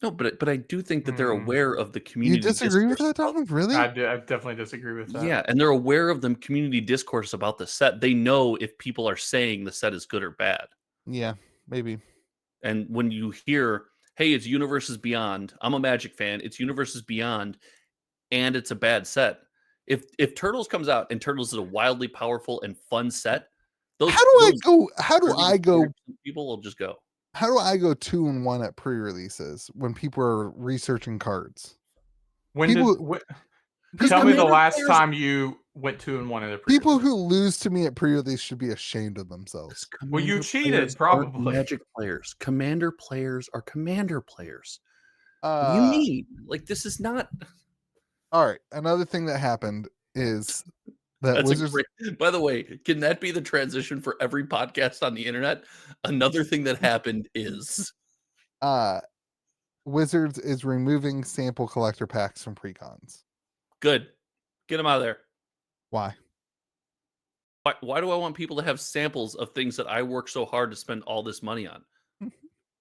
No, but I do think that they're aware of the You community disagree with discourse that, about. Donald? Really? I definitely disagree with that. Yeah, and they're aware of the community discourse about the set. They know if people are saying the set is good or bad. Yeah, maybe. And when you hear, "Hey, it's Universes Beyond," I'm a Magic fan. It's Universes Beyond, and it's a bad set. If Turtles comes out and Turtles is a wildly powerful and fun set, Those, How do I those go? How do 30 I go? 40% people will just go. How do I go 2-1 at pre-releases when people are researching cards? When People- did Because tell me the Commander last players- time you went 2-1 in a People pre-release. who lose to me at pre-release should be ashamed of themselves. Well, you Commander cheated, players aren't probably. Magic players. Commander players are Commander players. What do you Uh, mean? Like, this is not. all right. Another thing that happened is that That's Wizards. By the way, can that be the transition for every podcast on the internet? Another thing that happened is Wizards is removing sample collector packs from precons. good. Get them out of there. Why? Why do I want people to have samples of things that I work so hard to spend all this money on?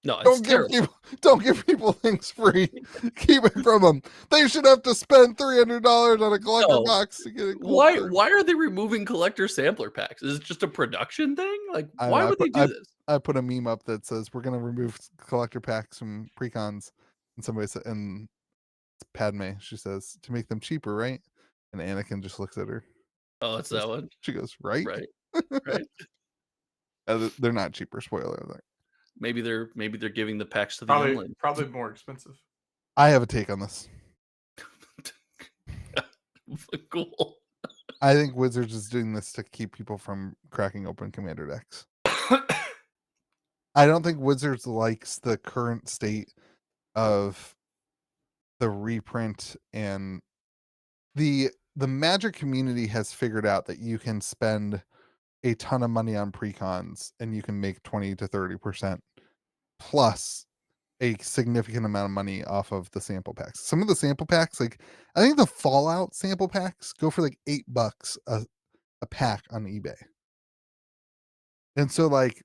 No, it's terrible. Don't give people things free. Keep it from them. They should have to spend $300 on a collector No. box to get it. Why are they removing collector sampler packs? Is it just a production thing? Like, I why know, would they do this? I put a meme up that says we're gonna remove collector packs from precons, and somebody said, and it's Padme. She says to make them cheaper, right? And Anakin just looks at her. Oh, it's that one. She goes, right? Right. They're not cheaper. Spoiler alert. Maybe they're giving the packs to the youngling. Probably more expensive. I have a take on this. Cool. I think Wizards is doing this to keep people from cracking open commander decks. I don't think Wizards likes the current state of the reprint, and the Magic community has figured out that you can spend a ton of money on precons and you can make 20 to 30% plus a significant amount of money off of the sample packs. Some of the sample packs, like I think the Fallout sample packs go for like $8 a pack on eBay. And so like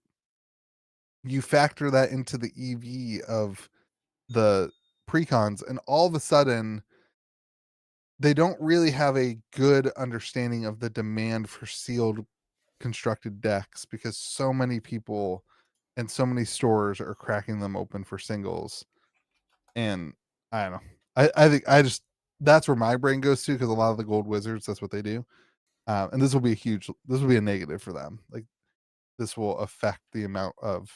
you factor that into the EV of the precons, and all of a sudden they don't really have a good understanding of the demand for sealed constructed decks, because so many people and so many stores are cracking them open for singles. And I don't know. I think that's where my brain goes to, because a lot of the gold wizards, that's what they do. And this will be a negative for them. Like this will affect the amount of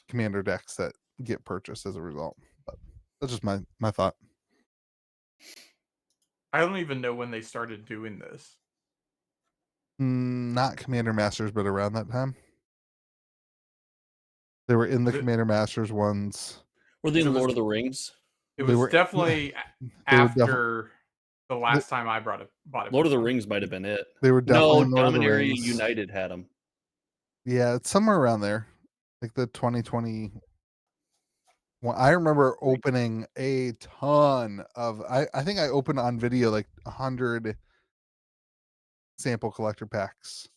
commander decks that get purchased as a result. But that's just my thought. I don't even know when they started doing this. Not Commander Masters, but around that time. They were in the Commander Masters ones. Were they in Lord of the Rings? It was definitely after the last time I bought it. Lord of the Rings might have been it. They were definitely in Lord of the Dominaria Rings. United had them. Yeah, it's somewhere around there. Like the 2020. Well, I remember opening a ton of. I think I opened on video like 100 sample collector packs.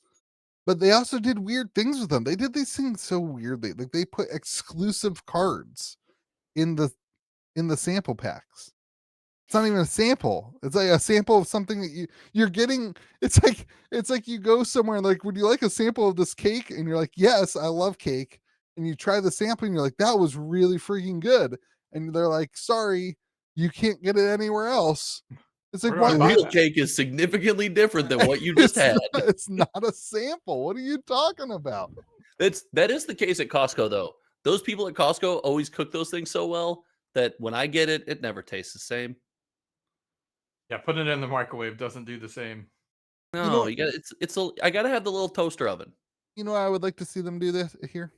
But they also did weird things with them. They did these things so weirdly. Like they put exclusive cards in the sample packs. It's not even a sample. It's like a sample of something that you're getting. It's like you go somewhere and like, would you like a sample of this cake? And you're like, yes, I love cake. And you try the sample and you're like, that was really freaking good. And they're like, sorry, you can't get it anywhere else. It's like, Where do I The buy real that? cake is significantly different than what you just had. It's not a sample. What are you talking about? That is the case at Costco, though. Those people at Costco always cook those things so well that when I get it, it never tastes the same. Yeah, putting it in the microwave doesn't do the same. No, I gotta have the little toaster oven. You know, I would like to see them do this here.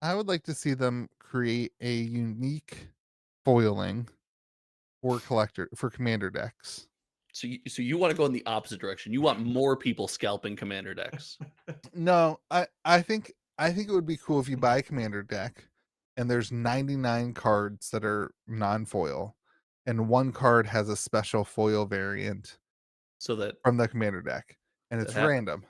I would like to see them create a unique foiling for commander decks. So you want to go in the opposite direction. You want more people scalping commander decks. No, I think it would be cool if you buy a commander deck and there's 99 cards that are non-foil, and one card has a special foil variant So that from the commander deck, and it's random.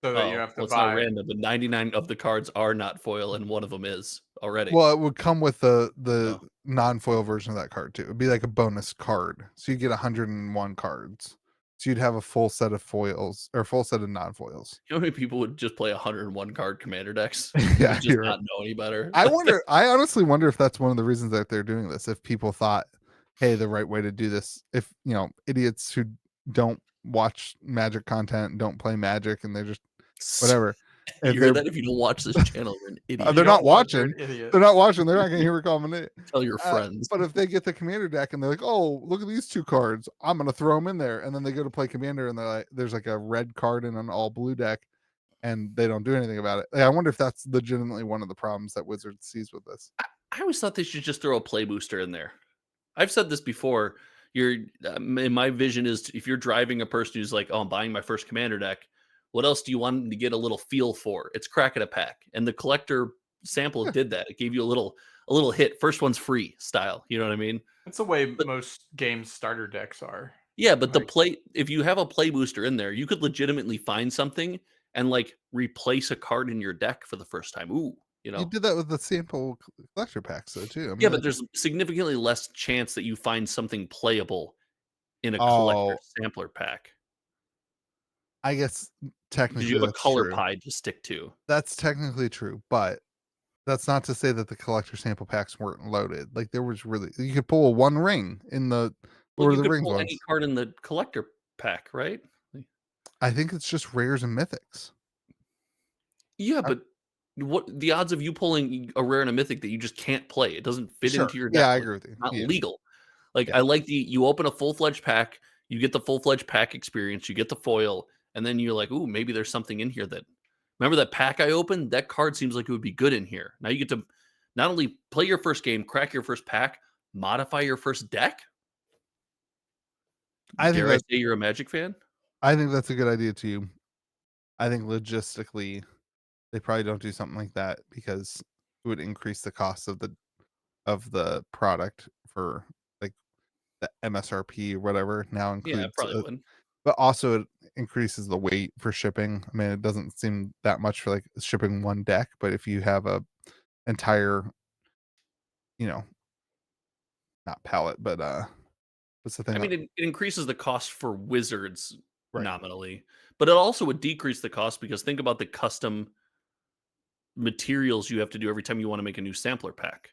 So that you have to it's buy. not random, but 99 of the cards are not foil, and one of them is already. Well, it would come with the non-foil version of that card too. It'd be like a bonus card, so you get 101 cards. So you'd have a full set of foils or full set of non-foils. You know how many people would just play 101 card commander decks? Yeah, just not know any better. I honestly wonder if that's one of the reasons that they're doing this. If people thought, hey, the right way to do this, if idiots who don't watch Magic content and don't play Magic and they're just whatever. You If hear they're that? If you don't watch this channel, you're an idiot. they're You not don't watch, you're watching. an idiot. They're not watching. They're not going to hear me call them an idiot. Tell your friends. But if they get the commander deck and they're like, "Oh, look at these 2 cards. I'm going to throw them in there," and then they go to play commander and they're like, "There's like a red card in an all blue deck," and they don't do anything about it. Like, I wonder if that's legitimately one of the problems that Wizards sees with this. I always thought they should just throw a play booster in there. I've said this before. In my vision is if you're driving a person who's like, "Oh, I'm buying my first commander deck. What else do you want to get a little feel for?" It's crack at a pack, and the collector sample did that. It gave you a little hit. First one's free style. You know what I mean? That's the way most games starter decks are. Yeah, but if you have a play booster in there, you could legitimately find something and like replace a card in your deck for the first time. Ooh, you know. You did that with the sample collector packs though too. I mean, Yeah, but there's significantly less chance that you find something playable in a collector sampler pack. I guess technically Because you have a that's color true. pie to stick to. That's technically true, but that's not to say that the collector sample packs weren't loaded. Like there was really, you could pull a 1 ring in the Well, Lord you of the could Rings pull ones. any card in the collector pack, right? I think it's just rares and mythics. Yeah, but what the odds of you pulling a rare and a mythic that you just can't play? It doesn't fit Sure. into your deck. Yeah, I Like, agree with you. not Yeah. legal. Like Yeah. I like you open a full-fledged pack, you get the full-fledged pack experience, you get the foil, and then you're like, "Ooh, maybe there's something in here that remember that pack I opened? That card seems like it would be good in here." Now you get to not only play your first game, crack your first pack, modify your first deck. Dare I say you're a Magic fan? I think that's a good idea too. I think logistically they probably don't do something like that because it would increase the cost of the product for like the MSRP or whatever now includes Yeah, it probably would. but also it increases the weight for shipping. I mean, it doesn't seem that much for like shipping 1 deck, but if you have a entire, you know, not pallet, but what's the thing? I mean, it increases the cost for Wizards Right. nominally, but it also would decrease the cost because think about the custom materials you have to do every time you want to make a new sampler pack,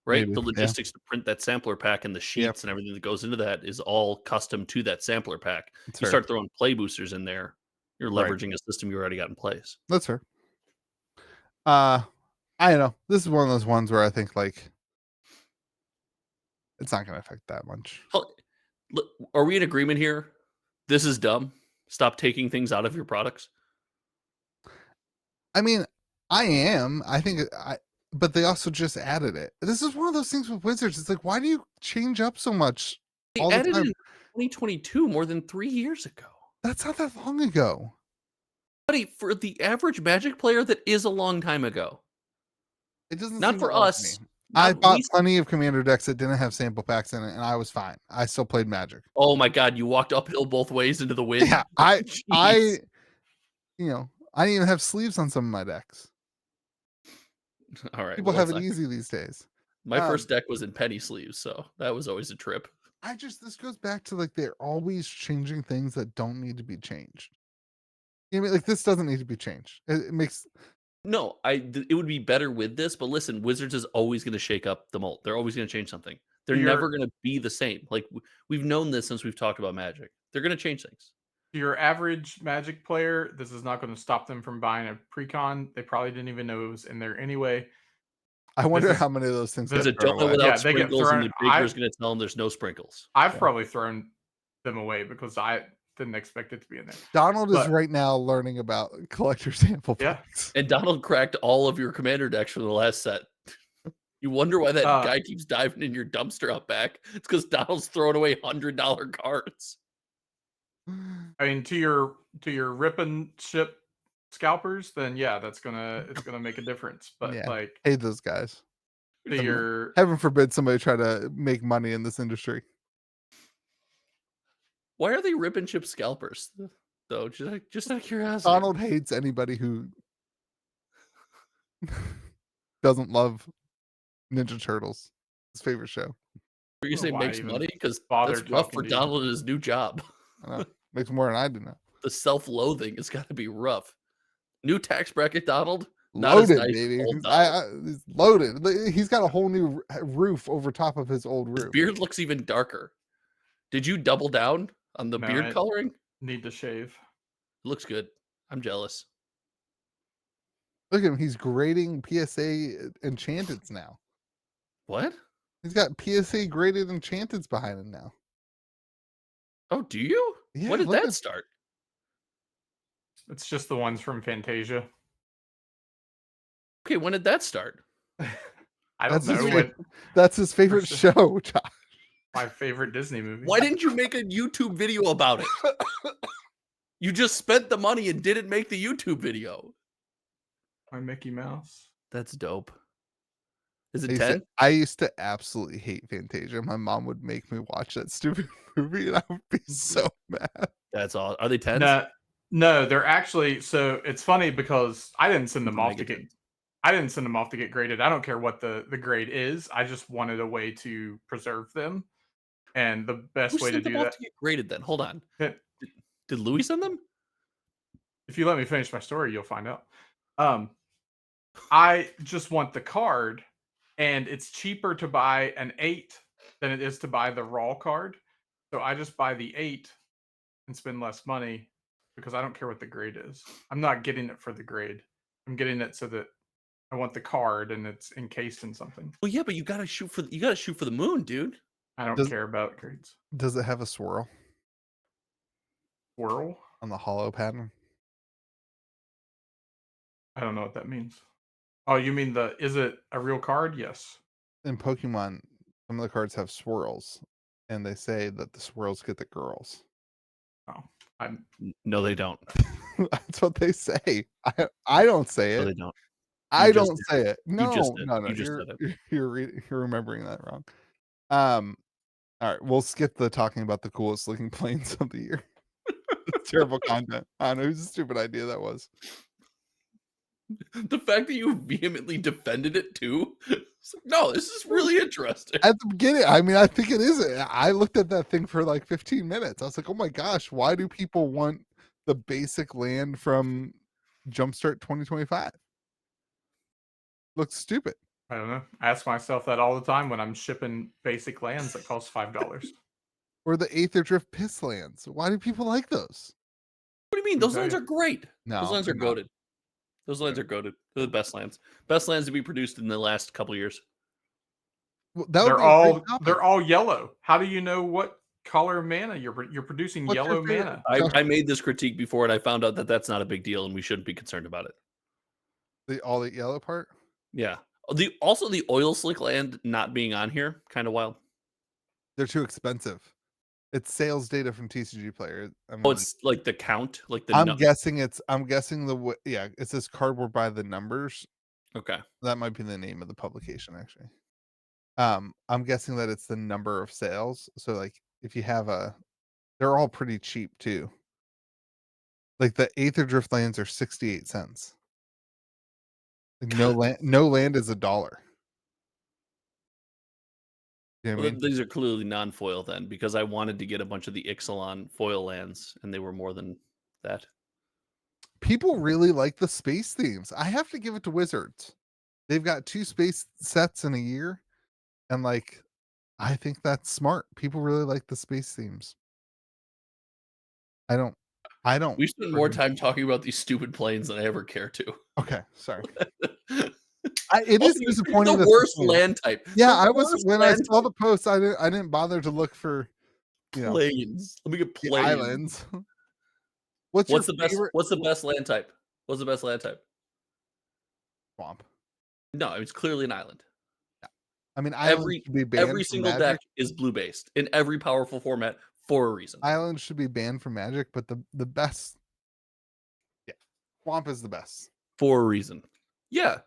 right? Maybe, The yeah. logistics to print that sampler pack and the sheets and everything that goes into that is all custom to that sampler pack. That's You fair. start throwing play boosters in there, you're Right. leveraging a system you already got in place. That's fair. I don't know. This is one of those ones where I think like it's not going to affect that much. Look, are we in agreement here? This is dumb. Stop taking things out of your products. I mean, I am. I think but they also just added it. This is one of those things with Wizards. It's like, why do you change up so much They all the added it time? in 2022, more than 3 years ago. That's not that long ago. Buddy, for the average Magic player, that is a long time ago. It doesn't Not seem for that long to us. me. Not I bought least- plenty of commander decks that didn't have sample packs in it, and I was fine. I still played Magic. Oh my god, you walked uphill both ways into the wind. Yeah, Jeez. you know, I didn't even have sleeves on some of my decks. All right. People well, have that's it not- easy these days. My first deck was in penny sleeves, so that was always a trip. This goes back to like they're always changing things that don't need to be changed. You know, what I mean, like this doesn't need to be changed. It makes No, it would be better with this, but listen, Wizards is always going to shake up the mold. They're always going to change something. They're never going to be the same. Like we've known this since we've talked about Magic. They're going to change things. Your average Magic player, this is not going to stop them from buying a precon. They probably didn't even know it was in there anyway. I wonder how many of those things There's get a thrown donut away. without they get sprinkles, and thrown. the baker's going to tell them there's no sprinkles. I've probably thrown them away because I didn't expect it to be in there. Donald is right now learning about collector sample packs. And Donald cracked all of your commander decks from the last set. You wonder why that guy keeps diving in your dumpster out back. It's because Donald's throwing away $100 cards. I mean, to your rip and ship scalpers, then yeah, it's gonna make a difference. But Yeah. like, Hate those guys. to your Heaven forbid somebody try to make money in this industry. Why are they rip and chip scalpers though? Just out of curiosity. Donald hates anybody who doesn't love Ninja Turtles. His favorite show. You say makes money because bother that's rough for talking to you. Donald in his new job. I know. Makes more than I do now. The self-loathing has got to be rough. New tax bracket, Donald. Not as Loaded, nice as baby. old Donald. He's loaded. He's got a whole new roof over top of his old His roof. beard looks even darker. Did you double down on the beard coloring? Need to shave. Looks good. I'm jealous. Look at him. He's grading PSA enchanteds now. What? He's got PSA graded enchanteds behind him now. Oh, do you? Yeah, When did look that at- start? It's just the ones from Fantasia. Okay, when did that start? I don't know. That's his favorite First- show, Josh. My favorite Disney movie. Why didn't you make a YouTube video about it? You just spent the money and didn't make the YouTube video. My Mickey Mouse. That's dope. Is it 10? I used to absolutely hate Fantasia. My mom would make me watch that stupid movie, and I would be so mad. That's all. Are they 10s? No, they're actually. So it's funny because I didn't send them Super off mega to get. tens. I didn't send them off to get graded. I don't care what the grade is. I just wanted a way to preserve them, and the best Who way to sent them do off that. to get graded then? Hold on. Yeah. Did Louis send them? If you let me finish my story, you'll find out. I just want the card, and it's cheaper to buy an 8 than it is to buy the raw card. So I just buy the 8 and spend less money because I don't care what the grade is. I'm not getting it for the grade. I'm getting it so that I want the card and it's encased in something. Well, yeah, but you gotta shoot for the moon, dude. I don't care about grades. Does it have a swirl Swirl? on the hollow pattern? I don't know what that means. Oh, you mean is it a real card? Yes. In Pokemon, some of the cards have swirls, and they say that the swirls get the girls. Oh, No, they don't. That's what they say. I don't say No, it. they don't. I just don't did. say it. No, just did. no. You just said it. You're remembering that wrong. All right, we'll skip the talking about the coolest looking planes of the year. It's terrible content. I don't know whose stupid idea that was. The fact that you vehemently defended it too. It's like, no, this is really interesting. At the beginning, I mean, I think it is. I looked at that thing for like 15 minutes. I was like, oh my gosh, why do people want the basic land from Jumpstart 2025? Looks stupid. I don't know. I ask myself that all the time when I'm shipping basic lands that cost $5. Or the Aether Drift Piss lands. Why do people like those? What do you mean? Those lands are great. No, Those lands are they're not. goated. Those lands are goated. They're the best lands. Best lands to be produced in the last couple years. Well, that would be a great topic. They're all yellow. How do you know what color mana you're producing? What's your yellow favorite- mana. I made this critique before, and I found out that that's not a big deal, and we shouldn't be concerned about it. All the yellow part? Yeah. Also the oil slick land not being on here, kind of wild. They're too expensive. It's sales data from TCG Player. Oh, it's like the count, like the. I'm guessing it says cardboard by the numbers. Okay. That might be the name of the publication, actually. I'm guessing that it's the number of sales. So like if you have they're all pretty cheap too. Like the Aether Drift lands are 68 cents. Like no land is $1. You know what I mean? These are clearly non-foil then, because I wanted to get a bunch of the Ixalan foil lands, and they were more than that. People really like the space themes. I have to give it to Wizards. They've got 2 space sets in a year, and like I think that's smart. People really like the space themes. I don't. We spend more time talking about these stupid planes than I ever care to. Okay, sorry. It is disappointing. The worst land type. Yeah, I was when I saw the post. I didn't bother to look for planes. Let me get the planes. islands. What's the best? favorite? What's the best land type? What's the best land type? Swamp. No, it's clearly an island. I mean, Every single Magic. deck is blue based in every powerful format for a reason. Islands should be banned from Magic, but the best, Swamp is the best for a reason. Yeah,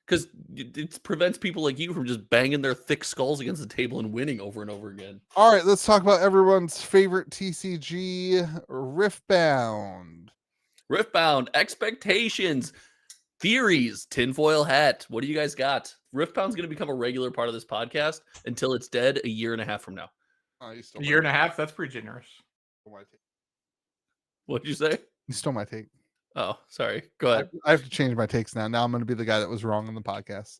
because it prevents people like you from just banging their thick skulls against the table and winning over and over again. All right, let's talk about everyone's favorite TCG, Riftbound. Riftbound, expectations, theories, tinfoil hat. What do you guys got? Riftbound's going to become a regular part of this podcast until it's dead a year and a half from now. A year and a half? That's pretty generous. What did you say? You stole my take. Oh, sorry. Go ahead. I have to change my takes now. Now I'm going to be the guy that was wrong on the podcast.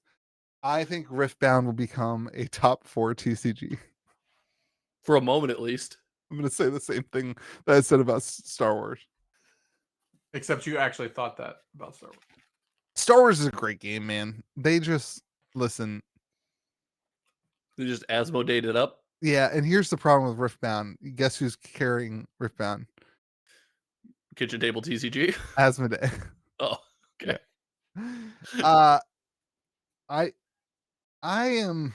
I think Riftbound will become a top 4 TCG. For a moment, at least. I'm going to say the same thing that I said about Star Wars. Except you actually thought that about Star Wars. Star Wars is a great game, man. They just listen. They just Asmodeed it up. Yeah, and here's the problem with Riftbound. Guess who's carrying Riftbound? Kitchen Table TCG. Asmodee. Oh, okay. Yeah. I am.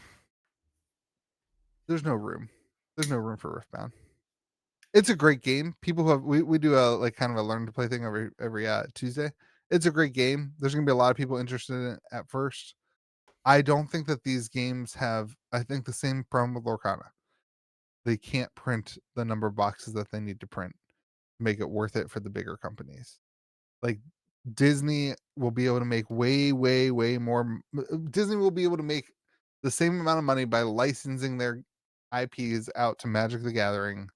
There's no room. There's no room for Riftbound. It's a great game. People who have we do a like kind of a learn to play thing every Tuesday. It's a great game. There's gonna be a lot of people interested in it at first. I don't think that these games have. I think the same problem with Lorcana. They can't print the number of boxes that they need to print to make it worth it for the bigger companies. Like Disney will be able to make way more. Disney will be able to make the same amount of money by licensing their IPs out to Magic the Gathering,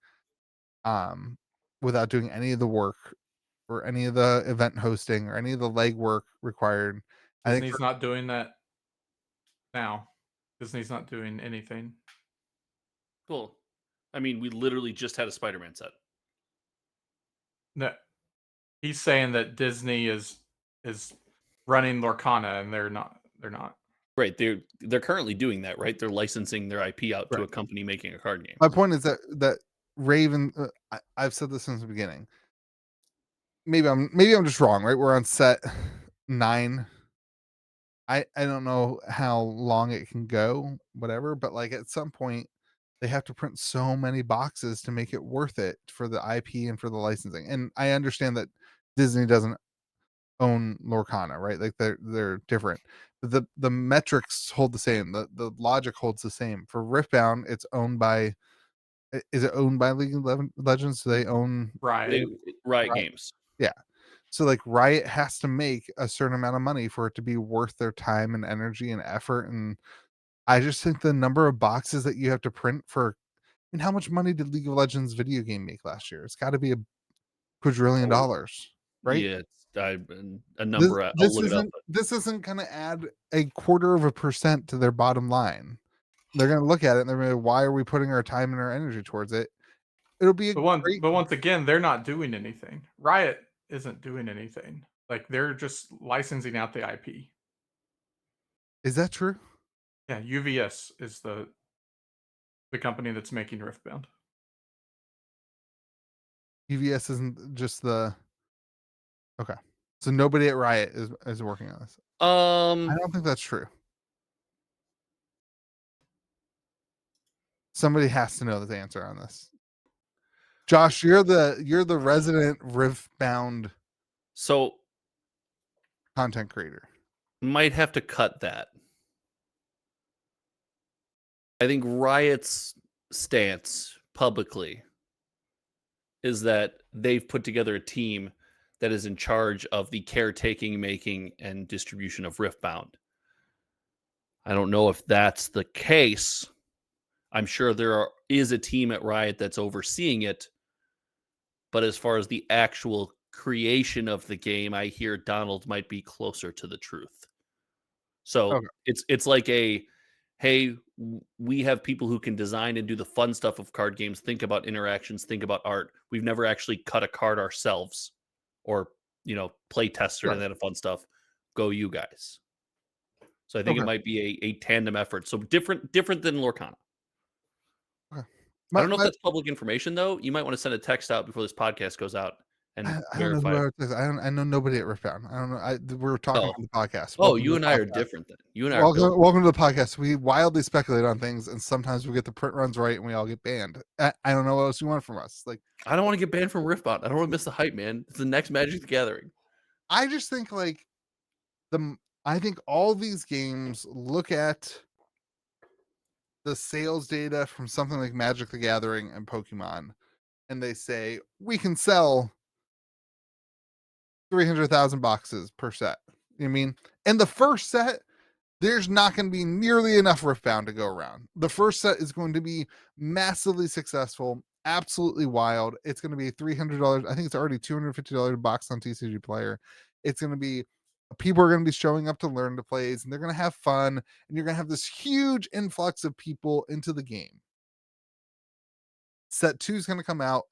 without doing any of the work or any of the event hosting or any of the legwork required. I think Disney's not doing that now. Disney's not doing anything. Cool. I mean, we literally just had a Spider-Man set. No, he's saying that Disney is running Lorcana, and they're not. They're not. Right. They're currently doing that, right? They're licensing their IP out to Right. a company making a card game. My point is that Raven. I've said this since the beginning. Maybe I'm just wrong. Right, we're on set 9. I don't know how long it can go, whatever. But like at some point, they have to print so many boxes to make it worth it for the IP and for the licensing. And I understand that Disney doesn't own Lorcana, right? Like they're different. But the metrics hold the same. The logic holds the same. For Riftbound, it's owned by. Is it owned by League of Legends? Do they own Riot. Riot Games? Yeah. So like Riot has to make a certain amount of money for it to be worth their time and energy and effort. And I just think the number of boxes that you have to print for. And how much money did League of Legends video game make last year? It's got to be a quadrillion dollars, right? Yeah, it's a number. I'll look it up. This isn't going to add a 0.25% to their bottom line. They're going to look at it and they're going to, why are we putting our time and our energy towards it? It'll be But once again, they're not doing anything. Riot isn't doing anything. Like they're just licensing out the IP. Is that true? Yeah, UVS is the company that's making Riftbound. UVS isn't just the. Okay. So nobody at Riot is working on this. I don't think that's true. Somebody has to know the answer on this. Josh, you're the resident Riftbound So content creator. might have to cut that. I think Riot's stance publicly is that they've put together a team that is in charge of the caretaking, making, and distribution of Riftbound. I don't know if that's the case. I'm sure there is a team at Riot that's overseeing it. But as far as the actual creation of the game, I hear Donald might be closer to the truth. So Okay. it's like hey, we have people who can design and do the fun stuff of card games, think about interactions, think about art. We've never actually cut a card ourselves or, play tested Right. and that fun stuff. Go you guys. So I think it might be a tandem effort. So different than Lorcana. Okay. I don't know if that's public information, though. You might want to send a text out before this podcast goes out and I verify. don't know who I know nobody at Riftbound. I don't know. We're talking on the podcast. Oh, you and I are different then. You and I welcome to the podcast. We wildly speculate on things, and sometimes we get the print runs right, and we all get banned. I don't know what else you want from us. Like, I don't want to get banned from Riftbound. I don't want to miss the hype, man. It's the next Magic the Gathering. I just think I think all these games look at the sales data from something like Magic the Gathering and Pokemon, and they say we can sell 300,000 boxes per set. You know what I mean? And the first set, there's not going to be nearly enough Riftbound to go around. The first set is going to be massively successful, absolutely wild. It's going to be $300. I think it's already $250 a box on TCG Player. It's going to be, people are going to be showing up to learn to plays, and they're going to have fun, and you're going to have this huge influx of people into the game. Set 2 is going to come out,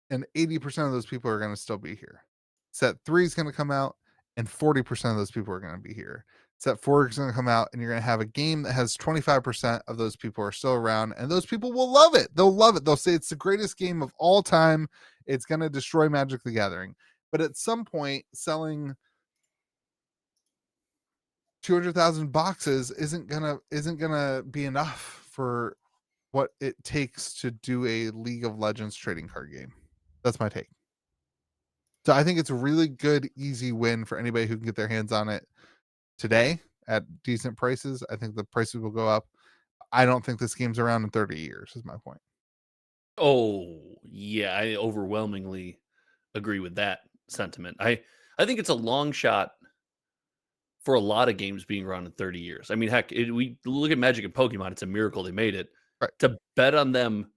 and 80% of those people are going to still be here. Set 3 is going to come out, and 40% of those people are going to be here. Set 4 is going to come out, and you're going to have a game that has 25% of those people are still around, and those people will love it. They'll love it. They'll say it's the greatest game of all time. It's going to destroy Magic the Gathering. But at some point, selling 200,000 boxes isn't gonna be enough for what it takes to do a League of Legends trading card game. That's my take. So I think it's a really good, easy win for anybody who can get their hands on it today at decent prices. I think the prices will go up. I don't think this game's around in 30 years, is my point. Oh, yeah, I overwhelmingly agree with that sentiment. I think it's a long shot for a lot of games being around in 30 years. I mean, heck, we look at Magic and Pokemon, it's a miracle they made it. Right. To bet on them,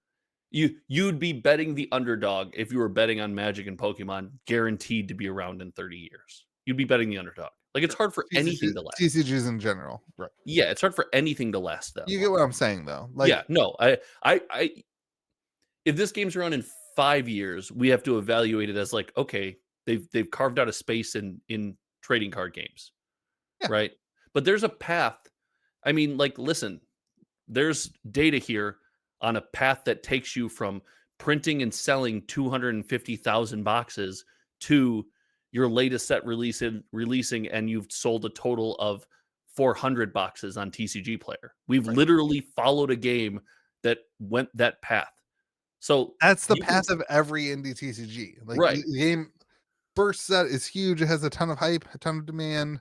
you'd be betting the underdog if you were betting on Magic and Pokemon guaranteed to be around in 30 years. You'd be betting the underdog. Like, it's hard for anything to last. TCGs in general, right? Yeah, it's hard for anything to last that You long. get what I'm saying, though. Like, yeah, no, I if this game's around in 5 years, we have to evaluate it as like, okay, they've carved out a space in trading card games. Yeah. Right? But there's a path. I mean, like, listen, there's data here on a path that takes you from printing and selling 250,000 boxes to your latest set releasing, and you've sold a total of 400 boxes on TCG Player. We've literally followed a game that went that path. So that's the path of every indie TCG. Like, right. The game first set is huge. It has a ton of hype, a ton of demand.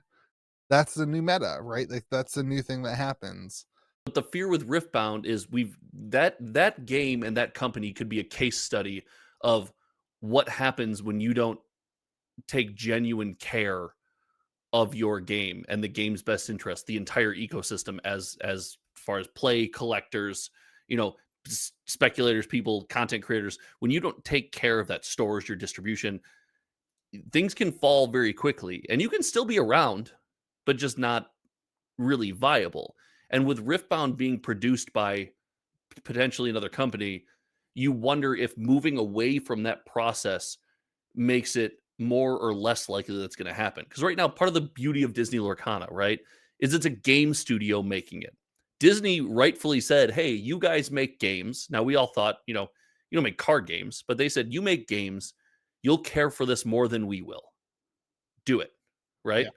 That's the new meta, right? Like, that's the new thing that happens. But the fear with Riftbound is that game and that company could be a case study of what happens when you don't take genuine care of your game and the game's best interest, the entire ecosystem as far as play, collectors, speculators, people, content creators. When you don't take care of that, stores, your distribution, things can fall very quickly, and you can still be around, but just not really viable. And with Riftbound being produced by potentially another company, you wonder if moving away from that process makes it more or less likely that's going to happen. Because right now, part of the beauty of Disney Lorcana, right, is it's a game studio making it. Disney rightfully said, hey, you guys make games. Now, we all thought, you don't make card games, but they said, you make games. You'll care for this more than we will. Do it, right? Yeah.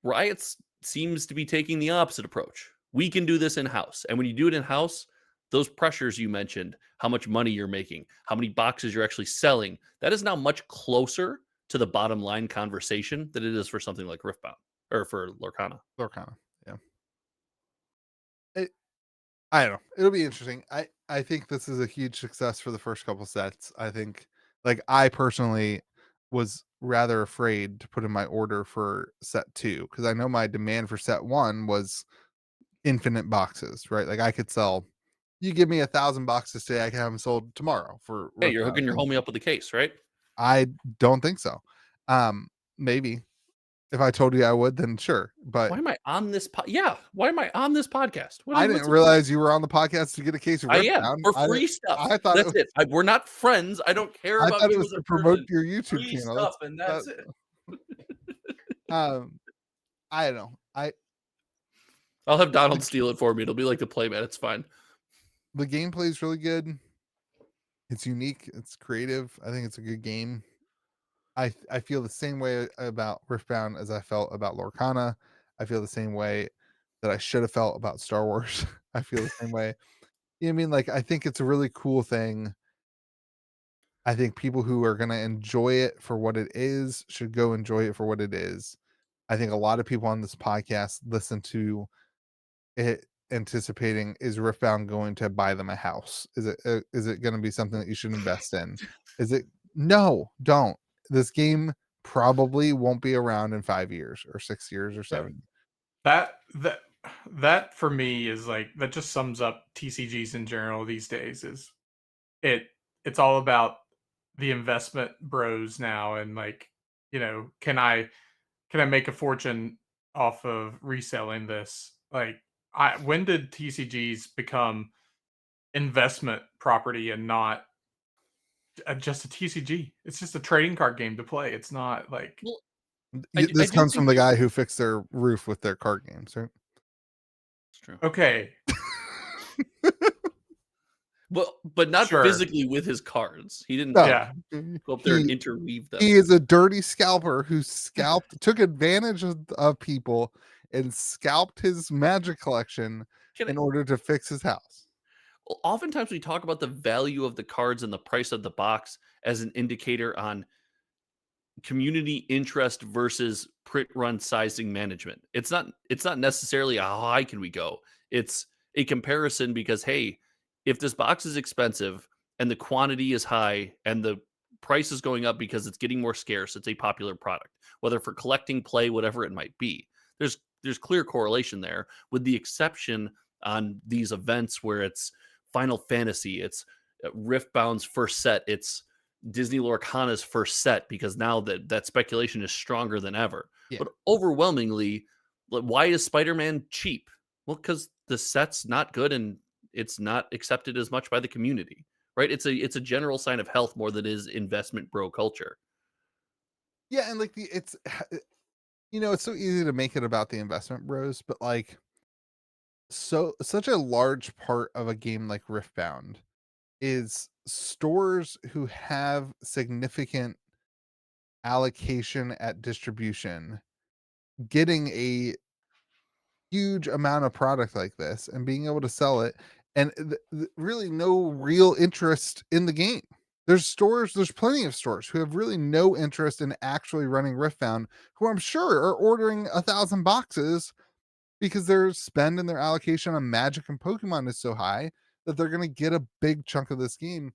Riot seems to be taking the opposite approach. We can do this in-house. And when you do it in-house, those pressures you mentioned, how much money you're making, how many boxes you're actually selling, that is now much closer to the bottom line conversation than it is for something like Riftbound or for Lorcana. Yeah. I don't know. It'll be interesting. I think this is a huge success for the first couple sets. I think, like, I personally was rather afraid to put in my order for set 2 because I know my demand for set 1 was infinite boxes, right? Like, I could sell. You give me 1,000 boxes today, I can have them sold tomorrow for. Hey, you're hooking your homie up with a case, right? I don't think so. Maybe if I told you I would, then sure. But why am I on this? Why am I on this podcast? I didn't realize you were on the podcast to get a case of Riftbound. For free stuff. I thought that's it. We're not friends. I don't care about you as a promote person. your YouTube Free channel. Stuff, and that's it. I don't know. I'll have Donald steal it for me. It'll be like the playmat. It's fine. The gameplay is really good. It's unique. It's creative. I think it's a good game. I feel the same way about Riftbound as I felt about Lorcana. I feel the same way that I should have felt about Star Wars. I feel the same way. You know what I mean? Like, I think it's a really cool thing. I think people who are going to enjoy it for what it is should go enjoy it for what it is. I think a lot of people on this podcast listen to it anticipating, is Riftbound going to buy them a house? Is it going to be something that you should invest in? Is it? No, don't. This game probably won't be around in 5 years or 6 years or 7. That for me is like, that just sums up TCGs in general these days. Is it's all about the investment bros now, and like, can I make a fortune off of reselling this? Like, when did TCGs become investment property and not just a TCG. It's just a trading card game to play. It's not like Well, I This do comes think from the guy who fixed their roof with their card games, right? it's true. okay, Well, but not Sure. physically with his cards. He didn't No. yeah. go up there and He, interweave them. he is a dirty scalper who took advantage of people and scalped his Magic collection Can in I- order to fix his house. Oftentimes we talk about the value of the cards and the price of the box as an indicator on community interest versus print run sizing management. It's not necessarily how high can we go. It's a comparison because hey, if this box is expensive and the quantity is high and the price is going up because it's getting more scarce, it's a popular product, whether for collecting, play, whatever it might be. There's clear correlation there, with the exception on these events where it's Final Fantasy, it's Riftbound's first set, it's Disney Lorcana's first set, because now that speculation is stronger than ever. Yeah. But overwhelmingly, why is Spider-Man cheap? Well, because the set's not good and it's not accepted as much by the community, right? It's a general sign of health more than it is investment bro culture. Yeah, and like it's it's so easy to make it about the investment bros, but like such a large part of a game like Riftbound is stores who have significant allocation at distribution getting a huge amount of product like this and being able to sell it, and really no real interest in the game. There's plenty of stores who have really no interest in actually running Riftbound, who I'm sure are ordering 1,000 boxes because their spend and their allocation on Magic and Pokemon is so high that they're going to get a big chunk of this game.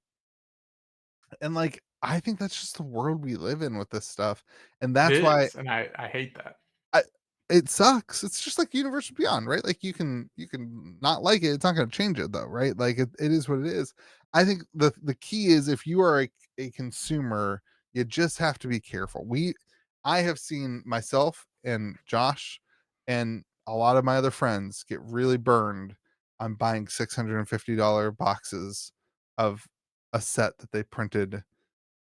And like, I think that's just the world we live in with this stuff. And that's It why is, and I hate that. it sucks. It's just like Universal Beyond, right? Like you can not like it. It's not going to change it though, right? Like it is what it is. I think the key is, if you are a consumer, you just have to be careful. I have seen myself and Josh and a lot of my other friends get really burned on buying $650 boxes of a set that they printed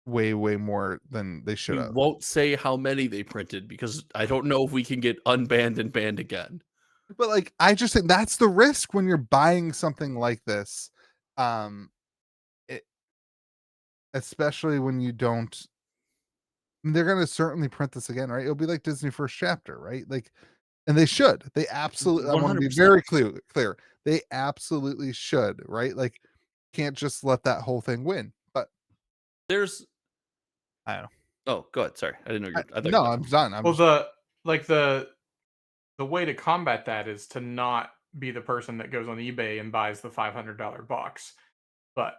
way more than they should We have. won't say how many they printed because I don't know if we can get unbanned and banned again. But like, I just think that's the risk when you're buying something like this. It, especially when you don't, they're going to certainly print this again, right? It'll be like Disney first chapter, right? Like, and they should, they absolutely, I want to be 100%. very clear. They absolutely should, right? Like, can't just let that whole thing win. But There's I don't know. Oh, go ahead. Sorry. I didn't know you were. I thought you No, were I'm done. I'm Well, just, the way to combat that is to not be the person that goes on eBay and buys the $500 box. But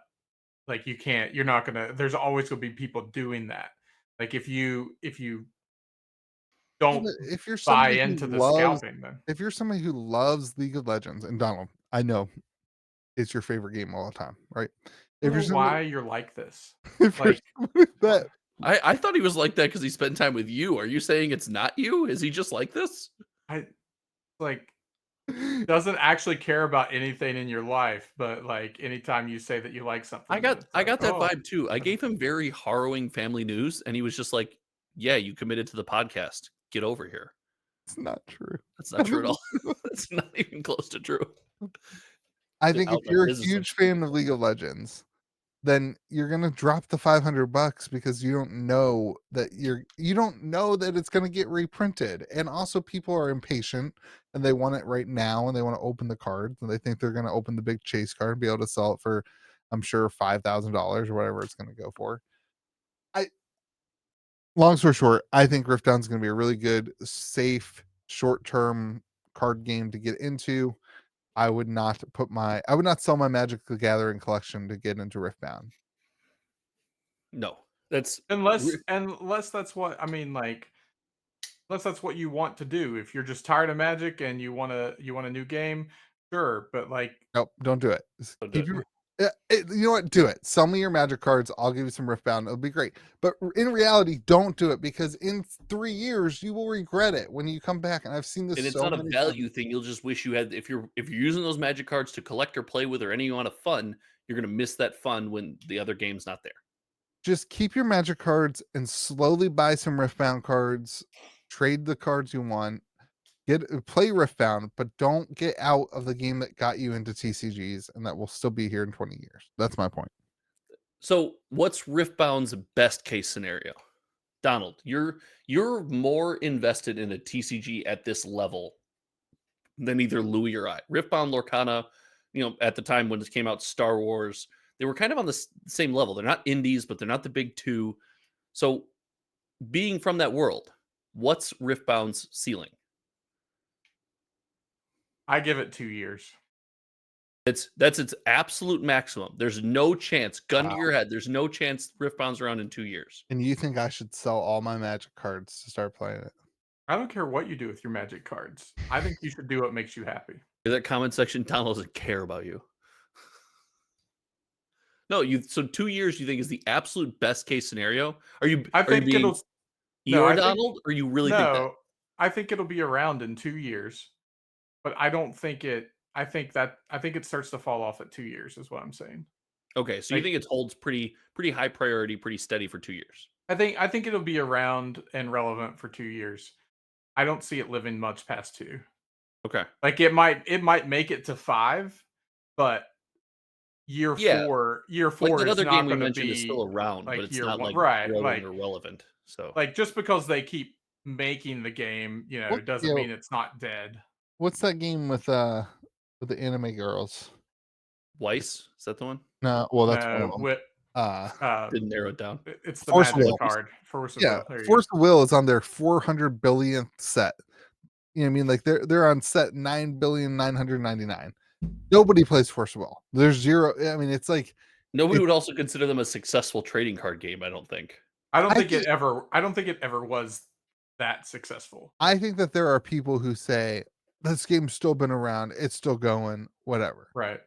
like you're not gonna. There's always gonna be people doing that. Like if you yeah, don't but if you're buy somebody who into the loves, scalping, then if you're somebody who loves League of Legends, and Donald, I know it's your favorite game all the time, right? I If don't you're know somebody, why you're like this. if you're Like somebody that I thought he was like that because he spent time with you. Are you saying it's not you? Is he just like this? I like doesn't actually care about anything in your life, but like anytime you say that you like something, I then got it's I like, got that oh, vibe too. I gave him very harrowing family news, and he was just like, "Yeah, you committed to the podcast. Get over here." it's not true. That's not true at all. That's not even close to true. I The think if outlet you're a is huge essentially fan of League of Legends, then you're gonna drop the $500 because you don't know that it's gonna get reprinted. And also, people are impatient and they want it right now, and they want to open the cards, and they think they're gonna open the big chase card and be able to sell it for, I'm sure, $5,000 or whatever it's gonna go for. I Long story short, I think Riftbound's gonna be a really good, safe, short-term card game to get into. I would not sell my Magic the Gathering collection to get into Riftbound. no. That's unless that's what I mean, like unless that's what you want to do. If you're just tired of Magic and you want a new game, sure. But like Nope, don't do it. Just Don't do keep it. your you know what? Do it. Sell me your Magic cards. I'll give you some Riftbound. It'll be great. But in reality, don't do it, because in 3 years you will regret it when you come back. And I've seen this and it's so not a many value times. thing. You'll just wish you had. If you're using those magic cards to collect or play with or any amount of fun, you're gonna miss that fun when the other game's not there. just keep your Magic cards and slowly buy some Riftbound cards. Trade the cards you want. Play Riftbound, but don't get out of the game that got you into TCGs, and that will still be here in 20 years. That's my point. So, what's Riftbound's best case scenario? Donald, you're more invested in a TCG at this level than either Louis or I. Riftbound, Lorcana, at the time when this came out, Star Wars, they were kind of on the same level. They're not indies, but they're not the big two. So, being from that world, what's Riftbound's ceiling? I give it 2 years. That's its absolute maximum. There's no chance, gun to Wow. your head, there's no chance Riftbound's around in 2 years. And you think I should sell all my Magic cards to start playing it? I don't care what you do with your Magic cards. I think you should do what makes you happy. That comment section, Donald doesn't care about you. No, so 2 years you think is the absolute best case scenario? I think it'll. No, I think, Donald, or you really think that? no, I think it'll be around in 2 years, but I don't think it. I think it starts to fall off at 2 years. Is what I'm saying. Okay, so you think it holds pretty high priority, pretty steady for 2 years? I think it'll be around and relevant for 2 years. I don't see it living much past 2. Okay. Like it might make it to 5, but year 4 Like that is other not game we going to mentioned is be still around, like but it's year not 1, like right? growing Like or relevant. So just because they keep making the game, doesn't mean it's not dead. What's that game with the anime girls? Weiss, is that the one? No, well that's one of No, them. Didn't narrow it down. It's the Force of magic Will. card. Force of Yeah, Will. There you Force of Will is on their 400 billionth set. You know what I mean? Like they're on set 9,999,000,000. Nobody plays Force of Will. There's zero. I mean, it's like Nobody would also consider them a successful trading card game, I don't think. I don't think it ever was that successful. I think that there are people who say this game's still been around, it's still going, whatever. Right.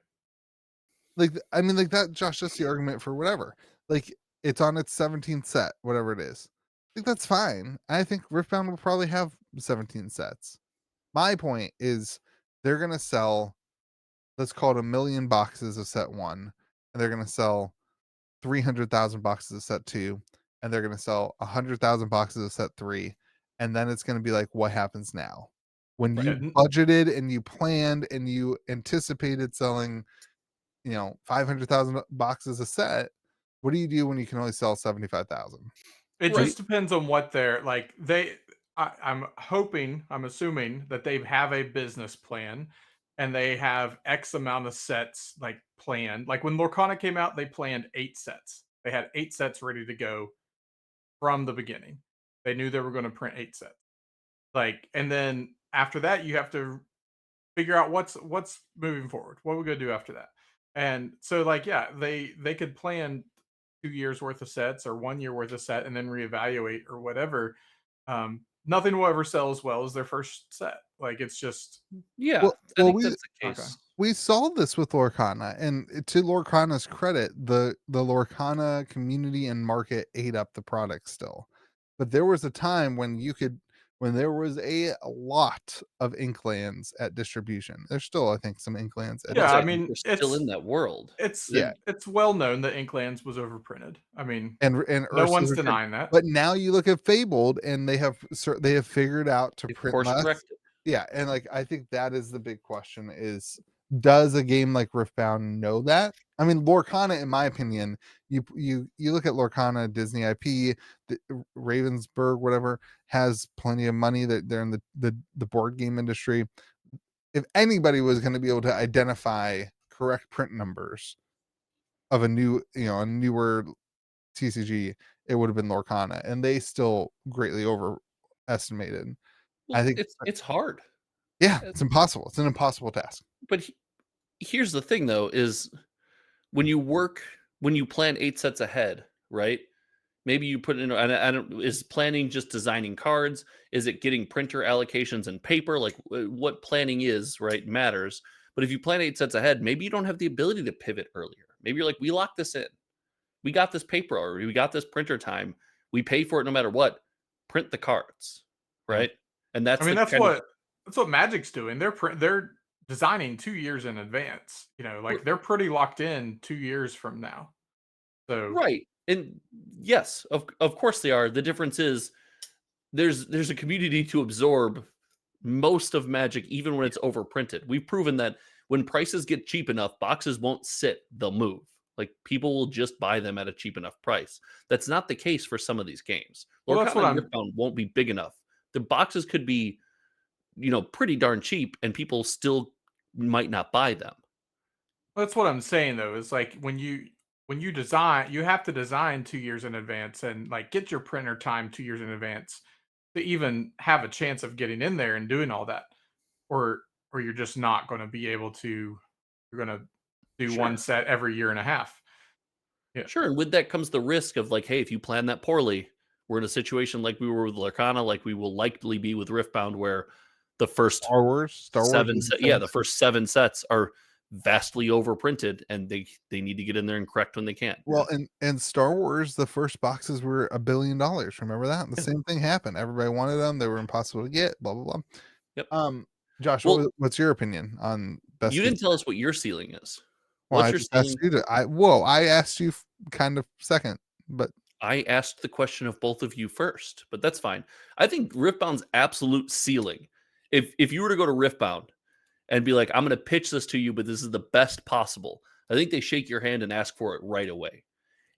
Like I mean, like that, Josh. That's the argument for whatever. Like it's on its 17th set, whatever it is. I think that's fine. I think Riftbound will probably have 17 sets. My point is, they're gonna sell, let's call it 1,000,000 boxes of set 1, and they're gonna sell 300,000 boxes of set 2, and they're gonna sell 100,000 boxes of set 3, and then it's gonna be like, what happens now? When you Right. budgeted and you planned and you anticipated selling, 500,000 boxes a set, what do you do when you can only sell 75,000? It Right. just depends on what they're like. I'm assuming that they have a business plan and they have X amount of sets like planned. Like when Lorcana came out, they planned 8 sets. They had 8 sets ready to go from the beginning. They knew they were going to print 8 sets. Like, and then after that, you have to figure out what's moving forward. What are we going to do after that? And so, like, yeah, they could plan 2 years worth of sets or 1 year worth of set and then reevaluate or whatever. Nothing will ever sell as well as their first set. Like it's just Yeah, Well, I think we that's the case. we saw this with Lorcana, and to Lorcana's credit, the Lorcana community and market ate up the product still. But there was a time when there was a lot of Inklands at distribution. There's still, I think, some Inklands at yeah. I We're mean, still in that world. it's Yeah. it's well known that Inklands was overprinted. I mean, and no Ursa's one's Return. denying that. But now you look at Fabled, and they have figured out to print Course less. corrected. Yeah, and like I think that is the big question: is does a game like Riftbound know that? I mean, Lorcana, in my opinion, you look at Lorcana, Disney IP, Ravensburg, whatever, has plenty of money. That they're in the board game industry. If anybody was going to be able to identify correct print numbers of a newer TCG, it would have been Lorcana, and they still greatly overestimated. Well, I think it's hard. yeah, it's impossible. It's an impossible task. But here's the thing, though, is when you plan 8 sets ahead, right? Maybe you put in, I don't, is planning just designing cards? Is it getting printer allocations and paper? Like what planning is, right, matters. But if you plan 8 sets ahead, maybe you don't have the ability to pivot earlier. Maybe you're like, we locked this in. We got this paper already. We got this printer time. We pay for it no matter what. Print the cards, right? And that's that's what Magic's doing. They're designing 2 years in advance. Like they're pretty locked in 2 years from now. So right. And yes, of course they are. The difference is there's a community to absorb most of Magic, even when it's overprinted. We've proven that when prices get cheap enough, boxes won't sit, they'll move. Like people will just buy them at a cheap enough price. That's not the case for some of these games. Well, that's Lorcana what and I'm. Riftbound won't be big enough. The boxes could be, pretty darn cheap, and people still might not buy them. That's what I'm saying though. Is like when you design, you have to design 2 years in advance and like get your printer time 2 years in advance to even have a chance of getting in there and doing all that, or you're just not going to be able to. You're going to do one Sure. set every year and a half. Yeah. Sure, and with that comes the risk of like, hey, if you plan that poorly, we're in a situation like we were with Lorcana, like we will likely be with Riftbound, where the first Star Wars was the same. the first 7 sets are vastly overprinted, and they need to get in there and correct when they can. Well, and Star Wars, the first boxes were $1 billion. Remember that? The Yeah. same thing happened. Everybody wanted them. They were impossible to get. Blah blah blah. Yep. Josh, Well, what's your opinion on best? you didn't tell us what your ceiling is. Well, What's I your just asked ceiling? you to. I asked you kind of second, but I asked the question of both of you first, but that's fine. I think Riftbound's absolute ceiling. If you were to go to Riftbound and be like, I'm going to pitch this to you, but this is the best possible, I think they shake your hand and ask for it right away.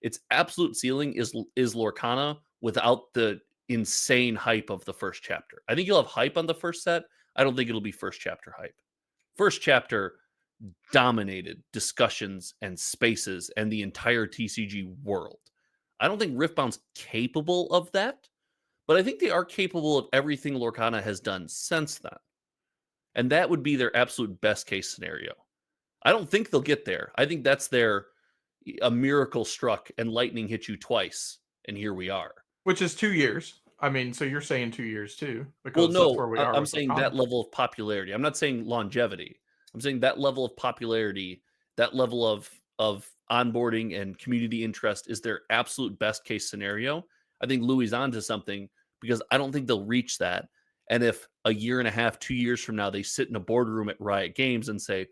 Its absolute ceiling is Lorcana without the insane hype of the first chapter. I think you'll have hype on the first set. I don't think it'll be first chapter hype. First chapter dominated discussions and spaces and the entire TCG world. I don't think Riftbound's capable of that, but I think they are capable of everything Lorcana has done since then. And that would be their absolute best case scenario. I don't think they'll get there. I think that's a miracle struck and lightning hit you twice, and here we are. Which is 2 years. I mean, so you're saying 2 years too, Well, because that's no, where we are I'm with saying that Lorcana. level of popularity. I'm not saying longevity. I'm saying that level of popularity, that level of onboarding and community interest is their absolute best case scenario. I think Louis is onto something because I don't think they'll reach that. And if a year and a half, 2 years from now, they sit in a boardroom at Riot Games and say,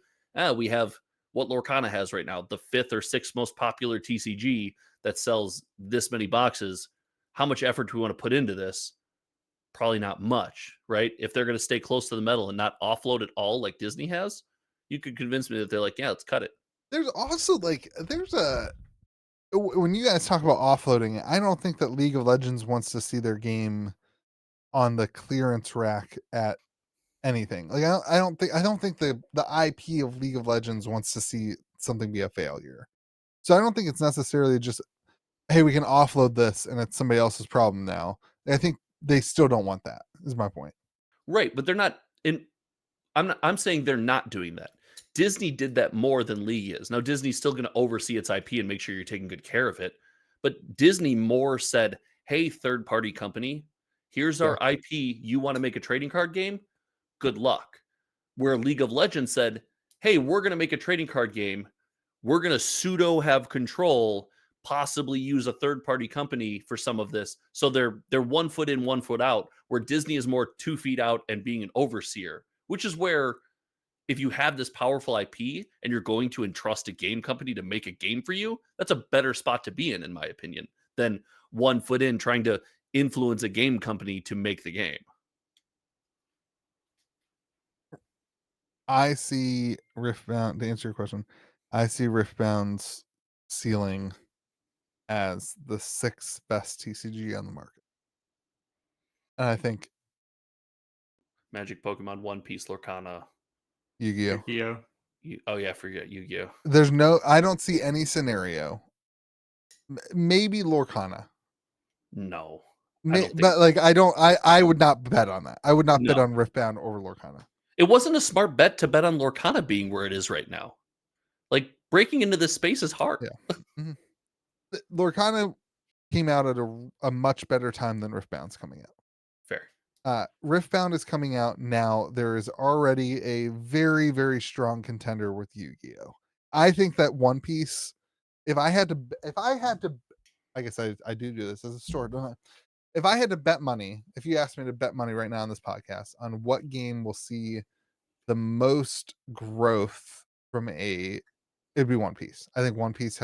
we have what Lorcana has right now, the 5th or 6th most popular TCG that sells this many boxes. How much effort do we want to put into this? Probably not much, right? If they're going to stay close to the metal and not offload at all like Disney has, you could convince me that they're like, yeah, let's cut it. there's also when you guys talk about offloading, I don't think that League of Legends wants to see their game on the clearance rack at anything. Like I don't think the IP of League of Legends wants to see something be a failure. So I don't think it's necessarily just, hey, we can offload this and it's somebody else's problem now. I think they still don't want that, is my point. Right, but they're not in I'm saying they're not doing that. Disney did that more than League is. Now Disney's still going to oversee its IP and make sure you're taking good care of it. But Disney more said, "Hey, third-party company, here's our IP. You want to make a trading card game? Good luck." Where League of Legends said, "Hey, we're going to make a trading card game. We're going to pseudo have control, possibly use a third-party company for some of this." So they're 1 foot in, 1 foot out, where Disney is more 2 feet out and being an overseer, which is where if you have this powerful IP and you're going to entrust a game company to make a game for you, that's a better spot to be in my opinion, than 1 foot in trying to influence a game company to make the game. I see Riftbound, to answer your question, I see Riftbound's ceiling as the 6th best TCG on the market. And I think Magic, Pokemon, One Piece, Lorcana. Yu-Gi-Oh. Yu-Gi-Oh. Oh yeah, forget Yu-Gi-Oh. I don't see any scenario. Maybe Lorcana. No. But like I would not bet on that. I would not bet No. on Riftbound over Lorcana. It wasn't a smart bet to bet on Lorcana being where it is right now. Like breaking into this space is hard. Yeah. Mhm. Lorcana came out at a much better time than Riftbound's coming out. Fair. Riftbound is coming out now. There is already a very, very strong contender with Yu-Gi-Oh. I think that One Piece, if I had to, I guess I do this as a store, don't I? If I had to bet money, if you asked me to bet money right now on this podcast on what game will see the most growth from it'd be One Piece. I think One Piece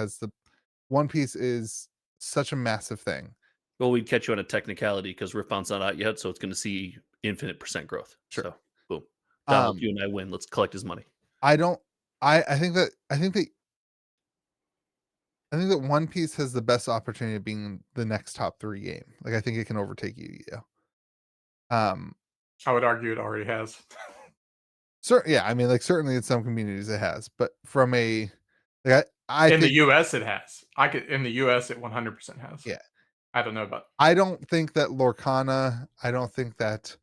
is such a massive thing. Well, we'd catch you on a technicality because Riftbound's not out yet, so it's going to see infinite % growth. Sure. So, boom. Donald, Um, you and I win. Let's collect his money. I don't. I think that One Piece has the best opportunity of being the next top 3 game. Like I think it can overtake Yu-Gi-Oh. I would argue it already has. Yeah, I mean, like certainly in some communities it has, but from a like I In think the US, it has. In the US, it 100% has. Yeah. I don't know about. I don't think that Lorcana, I don't think that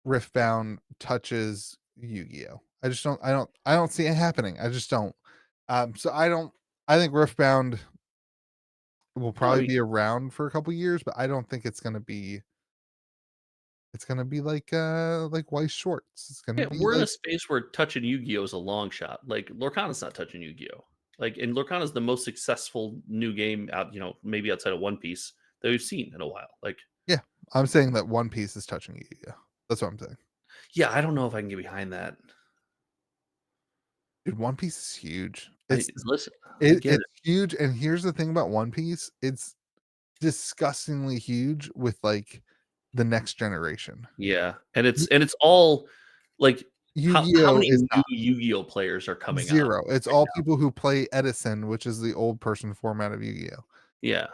Riftbound touches Yu-Gi-Oh. I don't see it happening. I just don't. So I think Riftbound will probably be around for a couple years, but I don't think it's gonna be like Weiss Schwartz. It's gonna be We're in like a space where touching Yu-Gi-Oh is a long shot. Like Lorcana's not touching Yu-Gi-Oh. Like, and Lorcana's the most successful new game out, maybe outside of One Piece that we've seen in a while. Like, yeah, I'm saying that One Piece is touching Yu-Gi-Oh. That's what I'm saying. yeah, I don't know if I can get behind that. Dude, One Piece is huge. Listen, It's huge, and here's the thing about One Piece: it's disgustingly huge with like the next generation. yeah, and it's all like how Yu-Gi-Oh many is new not Yu-Gi-Oh players are coming out? zero. It's right all now? people who play Edison, which is the old person format of Yu-Gi-Oh. Yeah,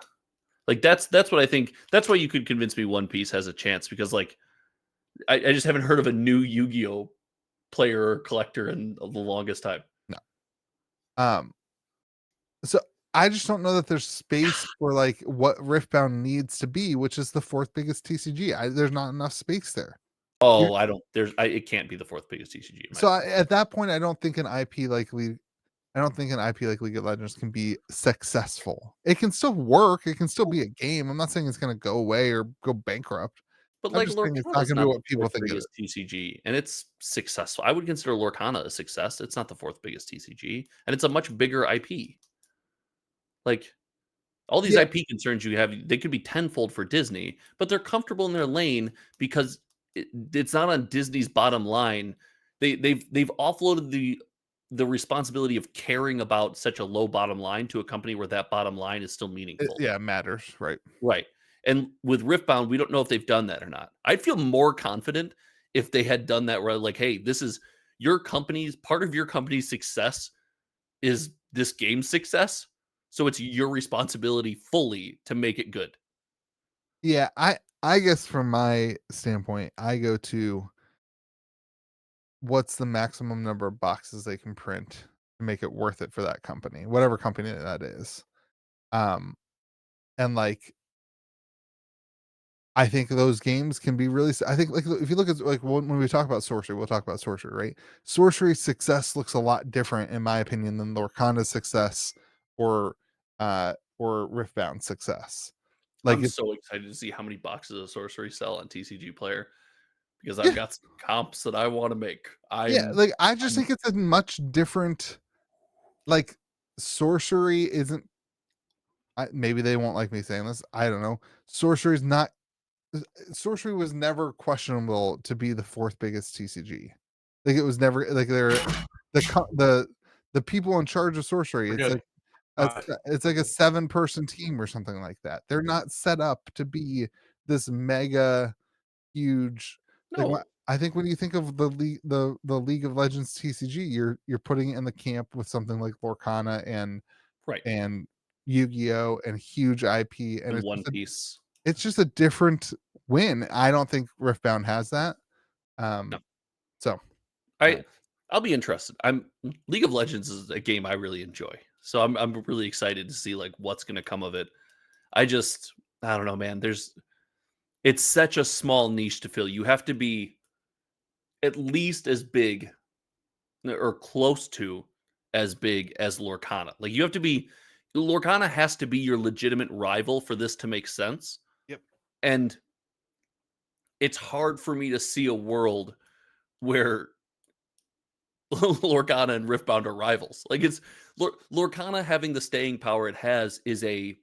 like that's what I think. That's why you could convince me One Piece has a chance because like I just haven't heard of a new Yu-Gi-Oh player or collector in the longest time. No. So I just don't know that there's space for like what Riftbound needs to be, which is the 4th biggest TCG. There's not enough space there. Oh, it can't be the 4th biggest TCG. So at that point, I don't think an IP like League of Legends can be successful. It can still work. It can still be a game. I'm not saying it's going to go away or go bankrupt. But I'm like just saying it's not Lorcana's going to be not what the people 4th think it is. biggest TCG, and it's successful. I would consider Lorcana a success. It's not the 4th biggest TCG, and it's a much bigger IP. Like all these Yeah. IP concerns you have, they could be tenfold for Disney, but they're comfortable in their lane because it's not on Disney's bottom line. They've offloaded the responsibility of caring about such a low bottom line to a company where that bottom line is still meaningful. It matters, right? Right. And with Riftbound, we don't know if they've done that or not. I'd feel more confident if they had done that where like, hey, this is your company's part of your company's success is this game's success. So it's your responsibility fully to make it good. Yeah, I guess from my standpoint, I go to what's the maximum number of boxes they can print to make it worth it for that company, whatever company that is. And like I think those games can be really. I think like if you look at like when we talk about sorcery, we'll talk about sorcery, right? Sorcery's success looks a lot different, in my opinion, than Lorcana's success or Riftbound's success. Like I'm it's so excited to see how many boxes of sorcery sell on TCG Player because I've got some comps that I want to make. like I just think it's a much different. Like sorcery isn't. Maybe they won't like me saying this. I don't know. Sorcery is not. Sorcery was never questionable to be the 4th biggest TCG. Like it was never like they're the people in charge of sorcery. We're It's good. like it's like a 7-person team or something like that. They're not set up to be this mega huge. no. I think when you think of the League of Legends TCG, you're putting it in the camp with something like Lorcana Right. and Yu-Gi-Oh and huge IP and And One Piece. it's just a different win. I don't think Riftbound has that. No. So I'll be interested. League of Legends is a game I really enjoy. So I'm really excited to see like what's going to come of it. I don't know, man. It's such a small niche to fill. You have to be at least as big or close to as big as Lorcana. Like Lorcana has to be your legitimate rival for this to make sense. Yep. And it's hard for me to see a world where Lorcana and Riftbound are rivals. Like it's Lorcana having the staying power it has is a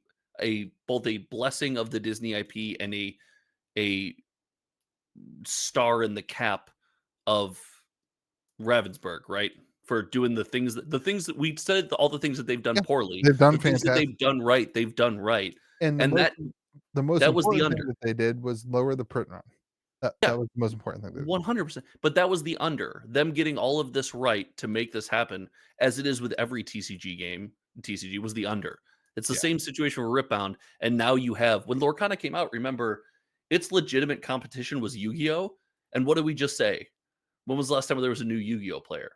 both a blessing of the Disney IP and a star in the cap of Ravensburg, right? For doing the things that we said all the things that they've done poorly, they've done the things that fantastic. they've done right. And And the most that was the important thing under. that they did was lower the print run. That Yeah. was the most important thing they did. 100%. But that was the under. Them getting all of this right to make this happen, as it is with every TCG game. TCG was the under. It's the Yeah. same situation with Riftbound. And now you have, when Lorcana came out, remember, its legitimate competition was Yu-Gi-Oh! And what did we just say? When was the last time there was a new Yu-Gi-Oh! Player?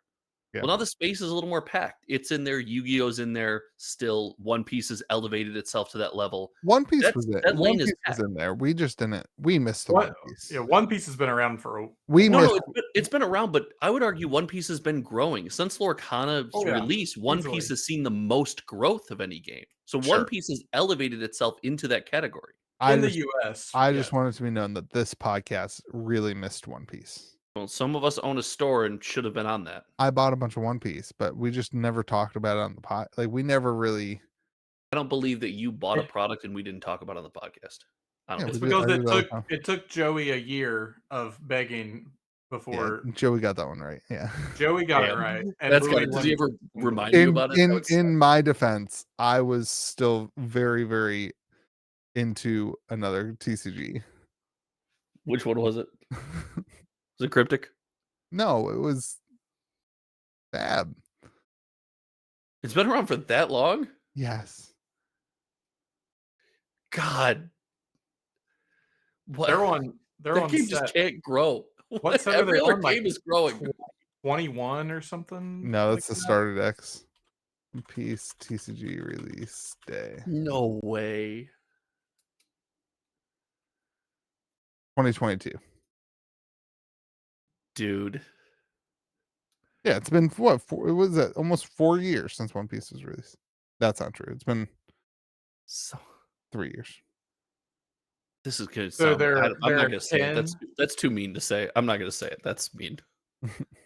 Yeah. Well, now the space is a little more packed. It's in there. Yu-Gi-Oh's in there still. One Piece has elevated itself to that level. One Piece was it. That One lane is Piece was packed. in there. We just didn't. We missed the What? One Piece. Yeah, One Piece has been around for a We No, missed. it's been around, but I would argue One Piece has been growing since Lorcana's Oh, yeah. release. One Easily. Piece has seen the most growth of any game, so Sure. One Piece has elevated itself into that category. In the US. I yes. just want it to be known that this podcast really missed One Piece. Well, some of us own a store and should have been on that. I bought a bunch of One Piece, but we just never talked about it on the pod. Like we never really. I don't believe that you bought a product and we didn't talk about it on the podcast. I don't. Yeah, It's we do- because I do that all the time. it took Joey a year of begging before Yeah, Joey got that one right. Yeah. Joey got it Damn. right. And That's Louis got it. Did he won- ever remind you about it? That would suck. In my defense, I was still very, very into another TCG. Which one was it? Was it Cryptic? No, it was Fab. It's been around for that long? Yes. God. What? They're on That game just set can't grow. What set are Every they other on, like, game is growing. 21 or something. No, like that's the that? starter decks. Piece TCG release day. No way. 2022. Dude. Yeah, it's been what? It was almost 4 years since One Piece was released. That's not true. It's been So 3 years. this is good. So I'm they're not gonna say it. 10. That's too mean to say. I'm not gonna say it. That's mean.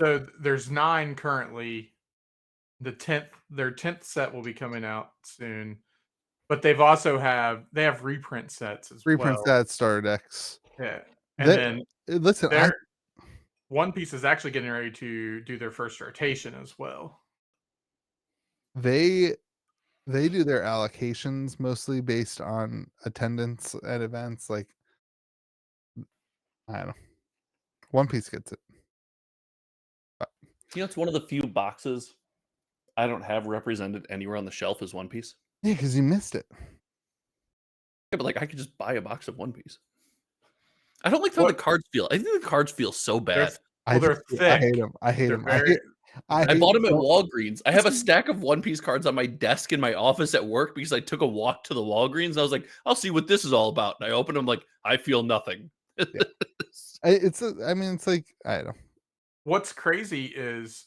So there's 9 currently. Their 10th set will be coming out soon. But they have reprint sets as Reprint well. sets, starter decks. Yeah. And then Listen, One Piece is actually getting ready to do their first rotation as well. they do their allocations mostly based on attendance at events. Like, I don't know. One Piece gets it. You know, it's one of the few boxes I don't have represented anywhere on the shelf as One Piece. Yeah, because you missed it. Yeah, but like I could just buy a box of One Piece. I don't like how the cards feel. I think the cards feel so bad. They're I thick. hate them. I hate They're them. very- I bought them at Walgreens. I have a stack of One Piece cards on my desk in my office at work because I took a walk to the Walgreens. And I was like, I'll see what this is all about. And I opened them like, I feel nothing. It's like, I don't know. What's crazy is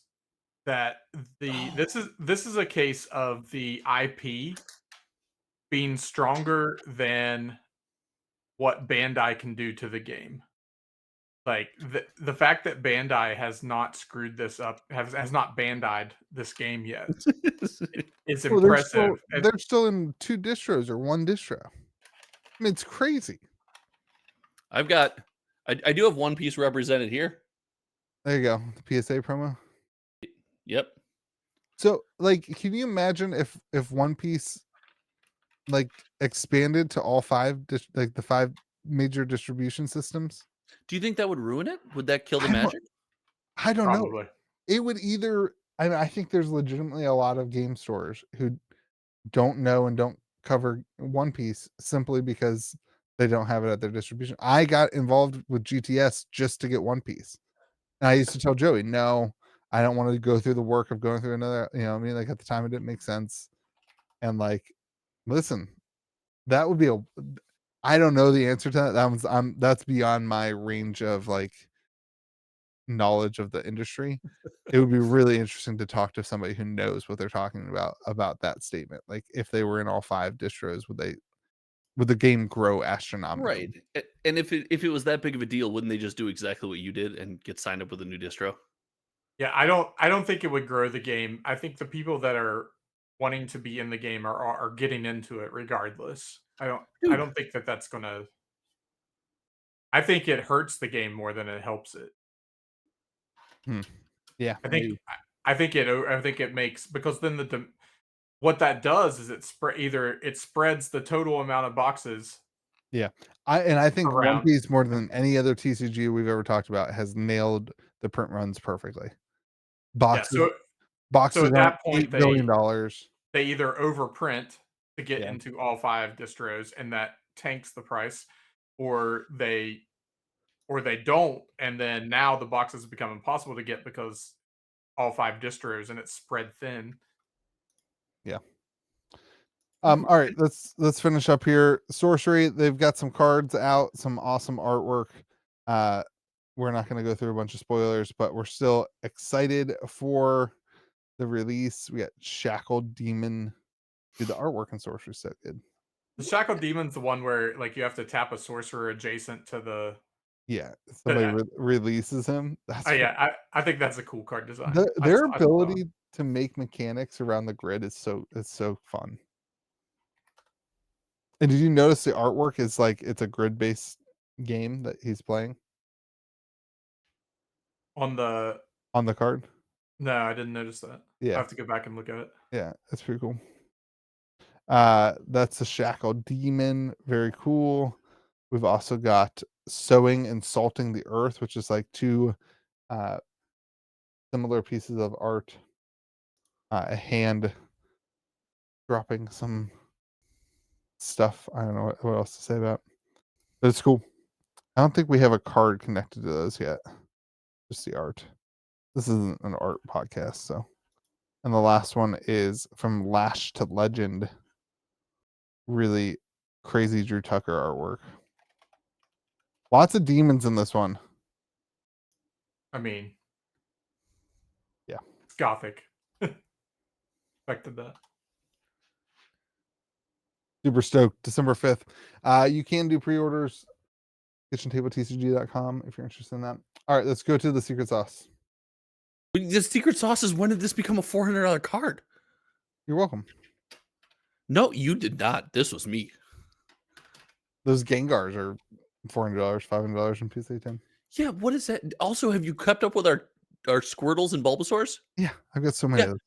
that this is a case of the IP being stronger than what Bandai can do to the game. Like the fact that Bandai has not screwed this up, has not Bandai'd this game yet, is Well, impressive. they're still in 2 distros or 1 distro. I mean, it's crazy. I do have One Piece represented here. There you go. The PSA promo. Yep. So, like, can you imagine if One Piece like expanded to all 5 like the 5 major distribution systems? Do you think that would ruin it? Would that kill the I don't- magic? I don't know. Probably. It would either. I think there's legitimately a lot of game stores who don't know and don't cover One Piece simply because they don't have it at their distribution. I got involved with GTS just to get One Piece. And I used to tell Joey, no, I don't want to go through the work of going through another, you know what I mean? Like at the time it didn't make sense. And like, listen, that would be I don't know the answer to that. That's beyond my range of like knowledge of the industry. It would be really interesting to talk to somebody who knows what they're talking about that statement. Like if they were in all 5 distros, would the game grow astronomically? Right. And if it was that big of a deal, wouldn't they just do exactly what you did and get signed up with a new distro? Yeah, I don't think it would grow the game. I think the people that are wanting to be in the game are getting into it regardless. I don't think that's gonna. I think it hurts the game more than it helps it. Yeah, I think it makes, because then what that does is it spreads the total amount of boxes. I think One Around. Piece, more than any other TCG we've ever talked about, has nailed the print runs perfectly. Yeah, Boxes so boxes at aren't that point $8 billion. they either overprint to get Yeah. into all 5 distros, and that tanks the price, or they don't, and then now the boxes become impossible to get because all 5 distros and it's spread thin. Yeah. All right, let's finish up here. Sorcery, they've got some cards out, some awesome artwork. We're not going to go through a bunch of spoilers, but we're still excited for the release. We got Shackled Demon. Dude, the artwork in Sorcery is so good. The Shackled Demon's the one where like you have to tap a sorcerer adjacent to the. Yeah, somebody releases him. That's Yeah, I think that's a cool card design. their I saw that one. ability to make mechanics around the grid is so fun. And did you notice the artwork is like it's a grid-based game that he's playing On the on the card? No, I didn't notice that. I Yeah, have to go back and look at it. yeah, that's pretty cool. That's a Shackled Demon, very cool. We've also got Sowing and Salting the Earth, which is like 2 similar pieces of art. A hand dropping some stuff. I don't know what else to say about it. But it's cool. I don't think we have a card connected to those yet. Just the art. This isn't an art podcast, so. And the last one is from Lash to Legend. Really crazy Drew Tucker artwork. Lots of demons in this one. I mean, yeah, it's gothic. Expected that. Super stoked. December 5th. You can do pre-orders. KitchenTableTCG.com if you're interested in that. All right, let's go to the secret sauce. The secret sauce is, when did this become a $400 card? You're welcome. No, you did not. This was me. Those Gengars are $400, $500 in PSA 10. Yeah, what is that? Also, have you kept up with our Squirtles and Bulbasaurs? Yeah, I've got so many of those.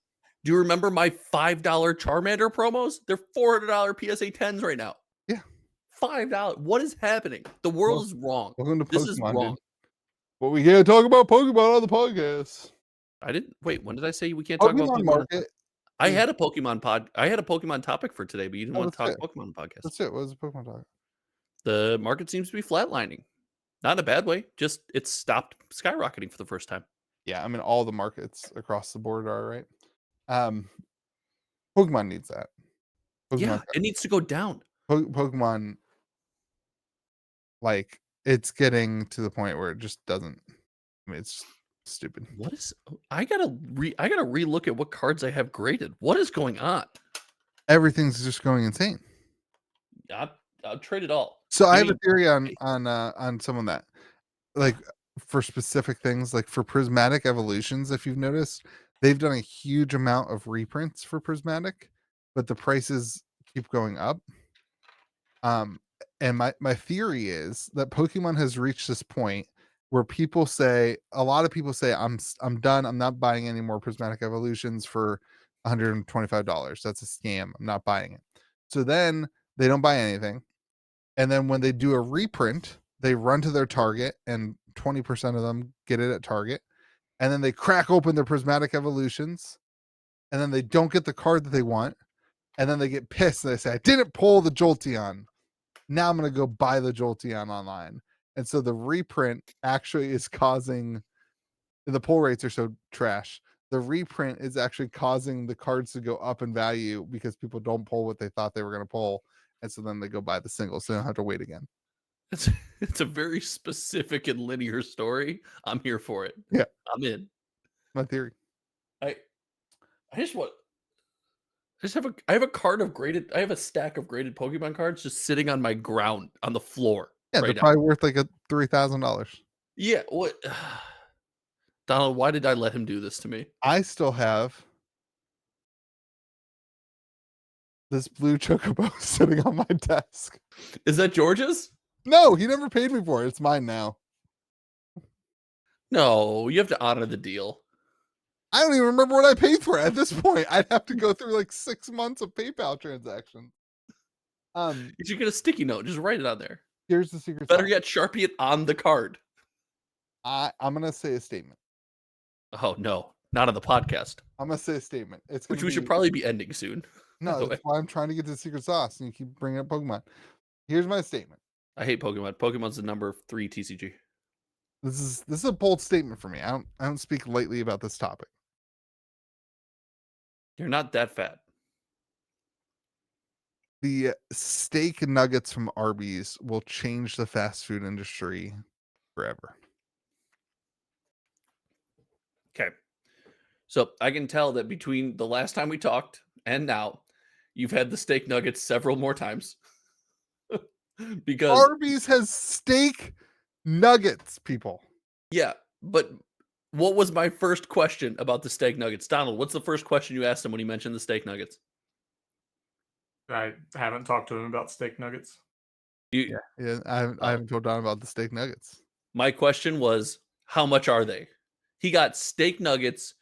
Do you remember my $5 Charmander promos? They're $400 PSA 10s right now. Yeah. $5. What is happening? The world is wrong. Welcome to Pokemon, this is wrong. Dude. But we can't talk about Pokemon on the podcast. I didn't. Wait, when did I say we can't talk about Pokemon? Market. I had a Pokemon topic for today, but you didn't want to talk Pokemon podcast. That's it. What was the Pokemon talk? The market seems to be flatlining. Not in a bad way. Just it's stopped skyrocketing for the first time. Yeah, I mean all the markets across the board are right. Pokemon needs that. Pokemon it needs to go down. Pokemon, like, it's getting to the point where it just doesn't. I mean, it's stupid. What is? I gotta relook at what cards I have graded. What is going on? Everything's just going insane. I'll trade it all. So I have a theory on some of that, like for specific things, like for Prismatic Evolutions. If you've noticed, they've done a huge amount of reprints for Prismatic, but the prices keep going up. And my theory is that Pokemon has reached this point where a lot of people say, I'm done. I'm not buying any more Prismatic Evolutions for $125. That's a scam. I'm not buying it. So then they don't buy anything. And then when they do a reprint, they run to their Target and 20% of them get it at Target. And then they crack open their Prismatic Evolutions. And then they don't get the card that they want. And then they get pissed. And they say, I didn't pull the Jolteon. Now I'm going to go buy the Jolteon online. And so the reprint actually is causing, the pull rates are so trash. The reprint is actually causing the cards to go up in value because people don't pull what they thought they were going to pull. And so then they go buy the single, so they don't have to wait again. It's a very specific and linear story. I'm here for it. Yeah. I'm in. My theory. I have a card of graded. I have a stack of graded Pokemon cards just sitting on my ground on the floor. Yeah, they're probably worth like $3,000. Yeah. What, Donald? Why did I let him do this to me? I still have this blue Chocobo sitting on my desk. Is that George's? No, he never paid me for it. It's mine now. No, you have to honor the deal. I don't even remember what I paid for it at this point. I'd have to go through like 6 months of PayPal transactions. You should get a sticky note. Just write it on there. Here's the secret Better sauce. yet, Sharpie it on the card. I'm gonna say a statement. Oh no, not on the podcast. I'm gonna say a statement. It's Which we should probably be ending soon. No, that's why I'm trying to get to the secret sauce, and you keep bringing up Pokemon. Here's my statement. I hate Pokemon. Pokemon's the number 3 TCG. This is a bold statement for me. I don't speak lightly about this topic. You're not that fat. The steak nuggets from Arby's will change the fast food industry forever. Okay. So I can tell that between the last time we talked and now, you've had the steak nuggets several more times. Because Arby's has steak nuggets, people. yeah, but what was my first question about the steak nuggets? Donald, what's the first question you asked him when he mentioned the steak nuggets? I haven't talked to him about steak nuggets. Yeah, I haven't told Don about the steak nuggets. My question was, how much are they? He got steak nuggets,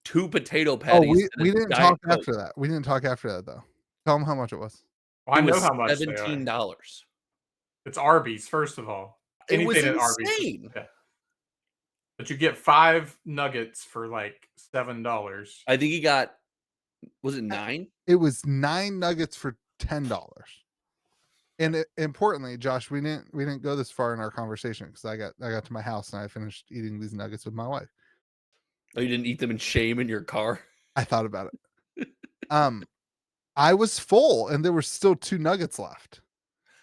2 potato patties. We didn't talk after that. We didn't talk after that though. Tell him how much it was. Well, I know how much they are. $17. It's Arby's, first of all. It was Anything at insane. Yeah. But you get 5 nuggets for like $7. I think he got, was it 9? It was 9 nuggets for $10. And importantly, Josh, we didn't go this far in our conversation because I got to my house and I finished eating these nuggets with my wife. Oh, you didn't eat them in shame in your car? I thought about it. I was full and there were still 2 nuggets left.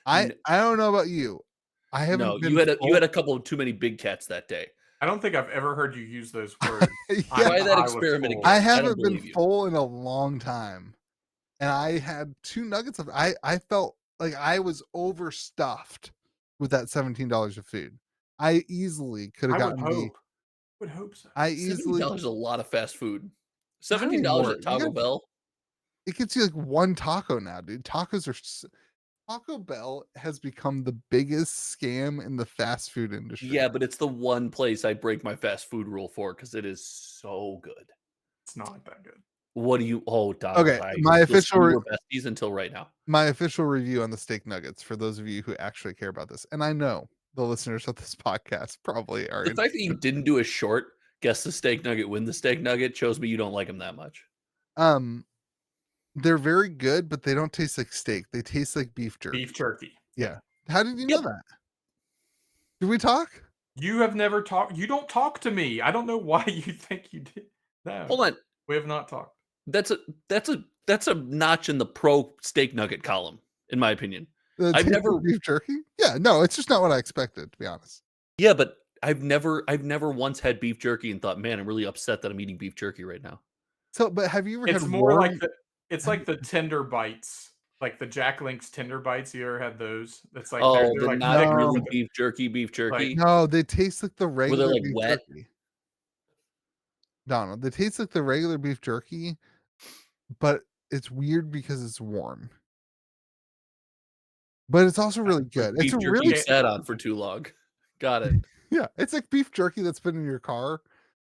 I don't know about you. I haven't. No, you had a couple of too many big cats that day. I don't think I've ever heard you use those words. Try that experiment again. I haven't been full in a long time, and I had 2 nuggets of. I felt like I was overstuffed with that $17 of food. I easily could have gotten would hope so. $17 is a lot of fast food. $17 at Taco Bell. It gets you like 1 taco now, dude. Taco Bell has become the biggest scam in the fast food industry. Yeah, but it's the one place I break my fast food rule for because it is so good. It's not that good. What do you? Oh, Donald, okay. My official besties until right now. My official review on the steak nuggets for those of you who actually care about this, and I know the listeners of this podcast probably are. The fact that you didn't do a short guess the steak nugget, win the steak nugget shows me you don't like them that much. They're very good, but they don't taste like steak. They taste like beef jerky. Beef jerky. Yeah. How did you know that? Did we talk? You have never talked. You don't talk to me. I don't know why you think you did. No. Hold on. We have not talked. That's a notch in the pro steak nugget column, in my opinion. I've never beef jerky. Yeah, no, it's just not what I expected, to be honest. Yeah, but I've never once had beef jerky and thought, man, I'm really upset that I'm eating beef jerky right now. So, but have you ever It's had more like it's like the tender bites, like the Jack Link's tender bites. You ever had those? That's like they're like not really beef jerky. Like, no, they taste like the regular. Were they like beef wet? Jerky. Donald, they taste like the regular beef jerky, but it's weird because it's warm. But it's also really good. Beef it's jerky sat on for too long. Got it. Yeah, it's like beef jerky that's been in your car.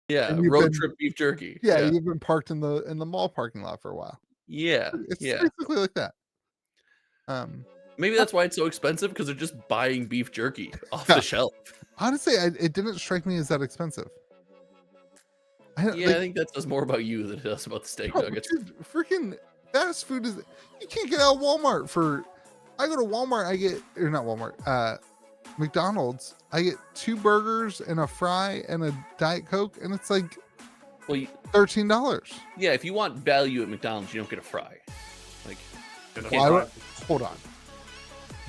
Yeah, road trip beef jerky. Yeah, you've been parked in the mall parking lot for a while. Yeah, it's basically like that. Maybe that's why it's so expensive because they're just buying beef jerky off the shelf. Honestly, it didn't strike me as that expensive. I think that says more about you than it does about the steak nuggets. Dude, freaking fast food you can't get out of Walmart for. I go to Walmart, McDonald's, I get 2 burgers and a fry and a Diet Coke, and it's like $13. Yeah, if you want value at McDonald's, you don't get a fry. Like, hold on.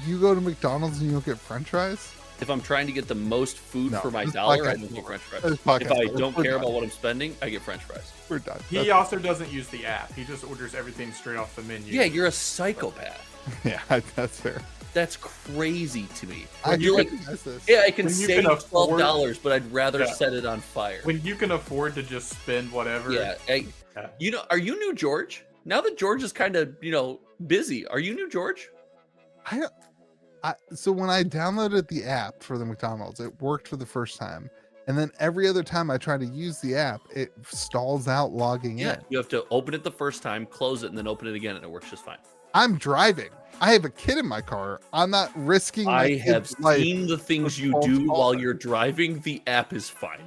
You go to McDonald's and you don't get French fries? If I'm trying to get the most food for my dollar, I don't get French fries. If I don't care about what I'm spending, I get French fries. We're done. He also doesn't use the app. He just orders everything straight off the menu. Yeah, you're a psychopath. Yeah, that's fair. That's crazy to me. I can save $12, but I'd rather set it on fire. When you can afford to just spend whatever. Yeah. Are you New George? Now that George is kind of, busy, are you New George? So when I downloaded the app for the McDonald's, it worked for the first time. And then every other time I try to use the app, it stalls out logging Yeah, in. you have to open it the first time, close it, and then open it again, and it works just fine. I'm driving. I have a kid in my car. I'm not risking my I have kid's life. seen the things for you false do while alarm. you're driving. The app is fine.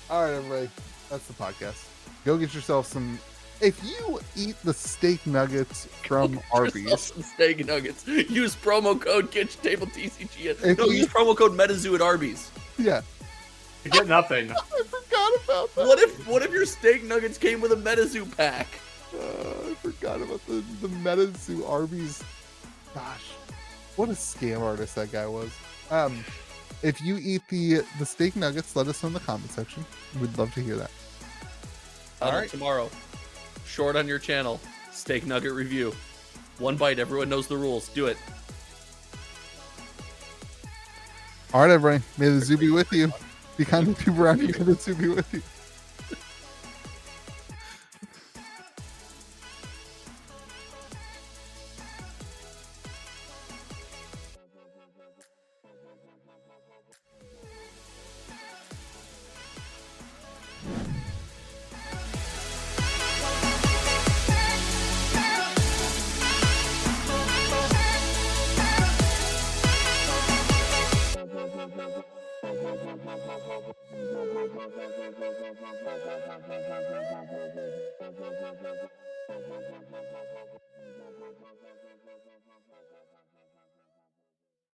All right, everybody. That's the podcast. Go get yourself some. If you eat the steak nuggets from Yourself Arby's, some steak nuggets. Use promo code KitchenTableTCG. If No, you- use promo code MetaZoo at Arby's. yeah, You get nothing. I forgot about that. What if your steak nuggets came with a MetaZoo pack? I forgot about the MetaZoo Arby's. Gosh, what a scam artist that guy was. If you eat the steak nuggets, let us know in the comment section. We'd love to hear that. All right, right. tomorrow. Short on your channel. Steak nugget review. One bite. Everyone knows the rules. Do it. All right, everybody. May the zoo be with you. Be kind to people around you. May the zoo be with you.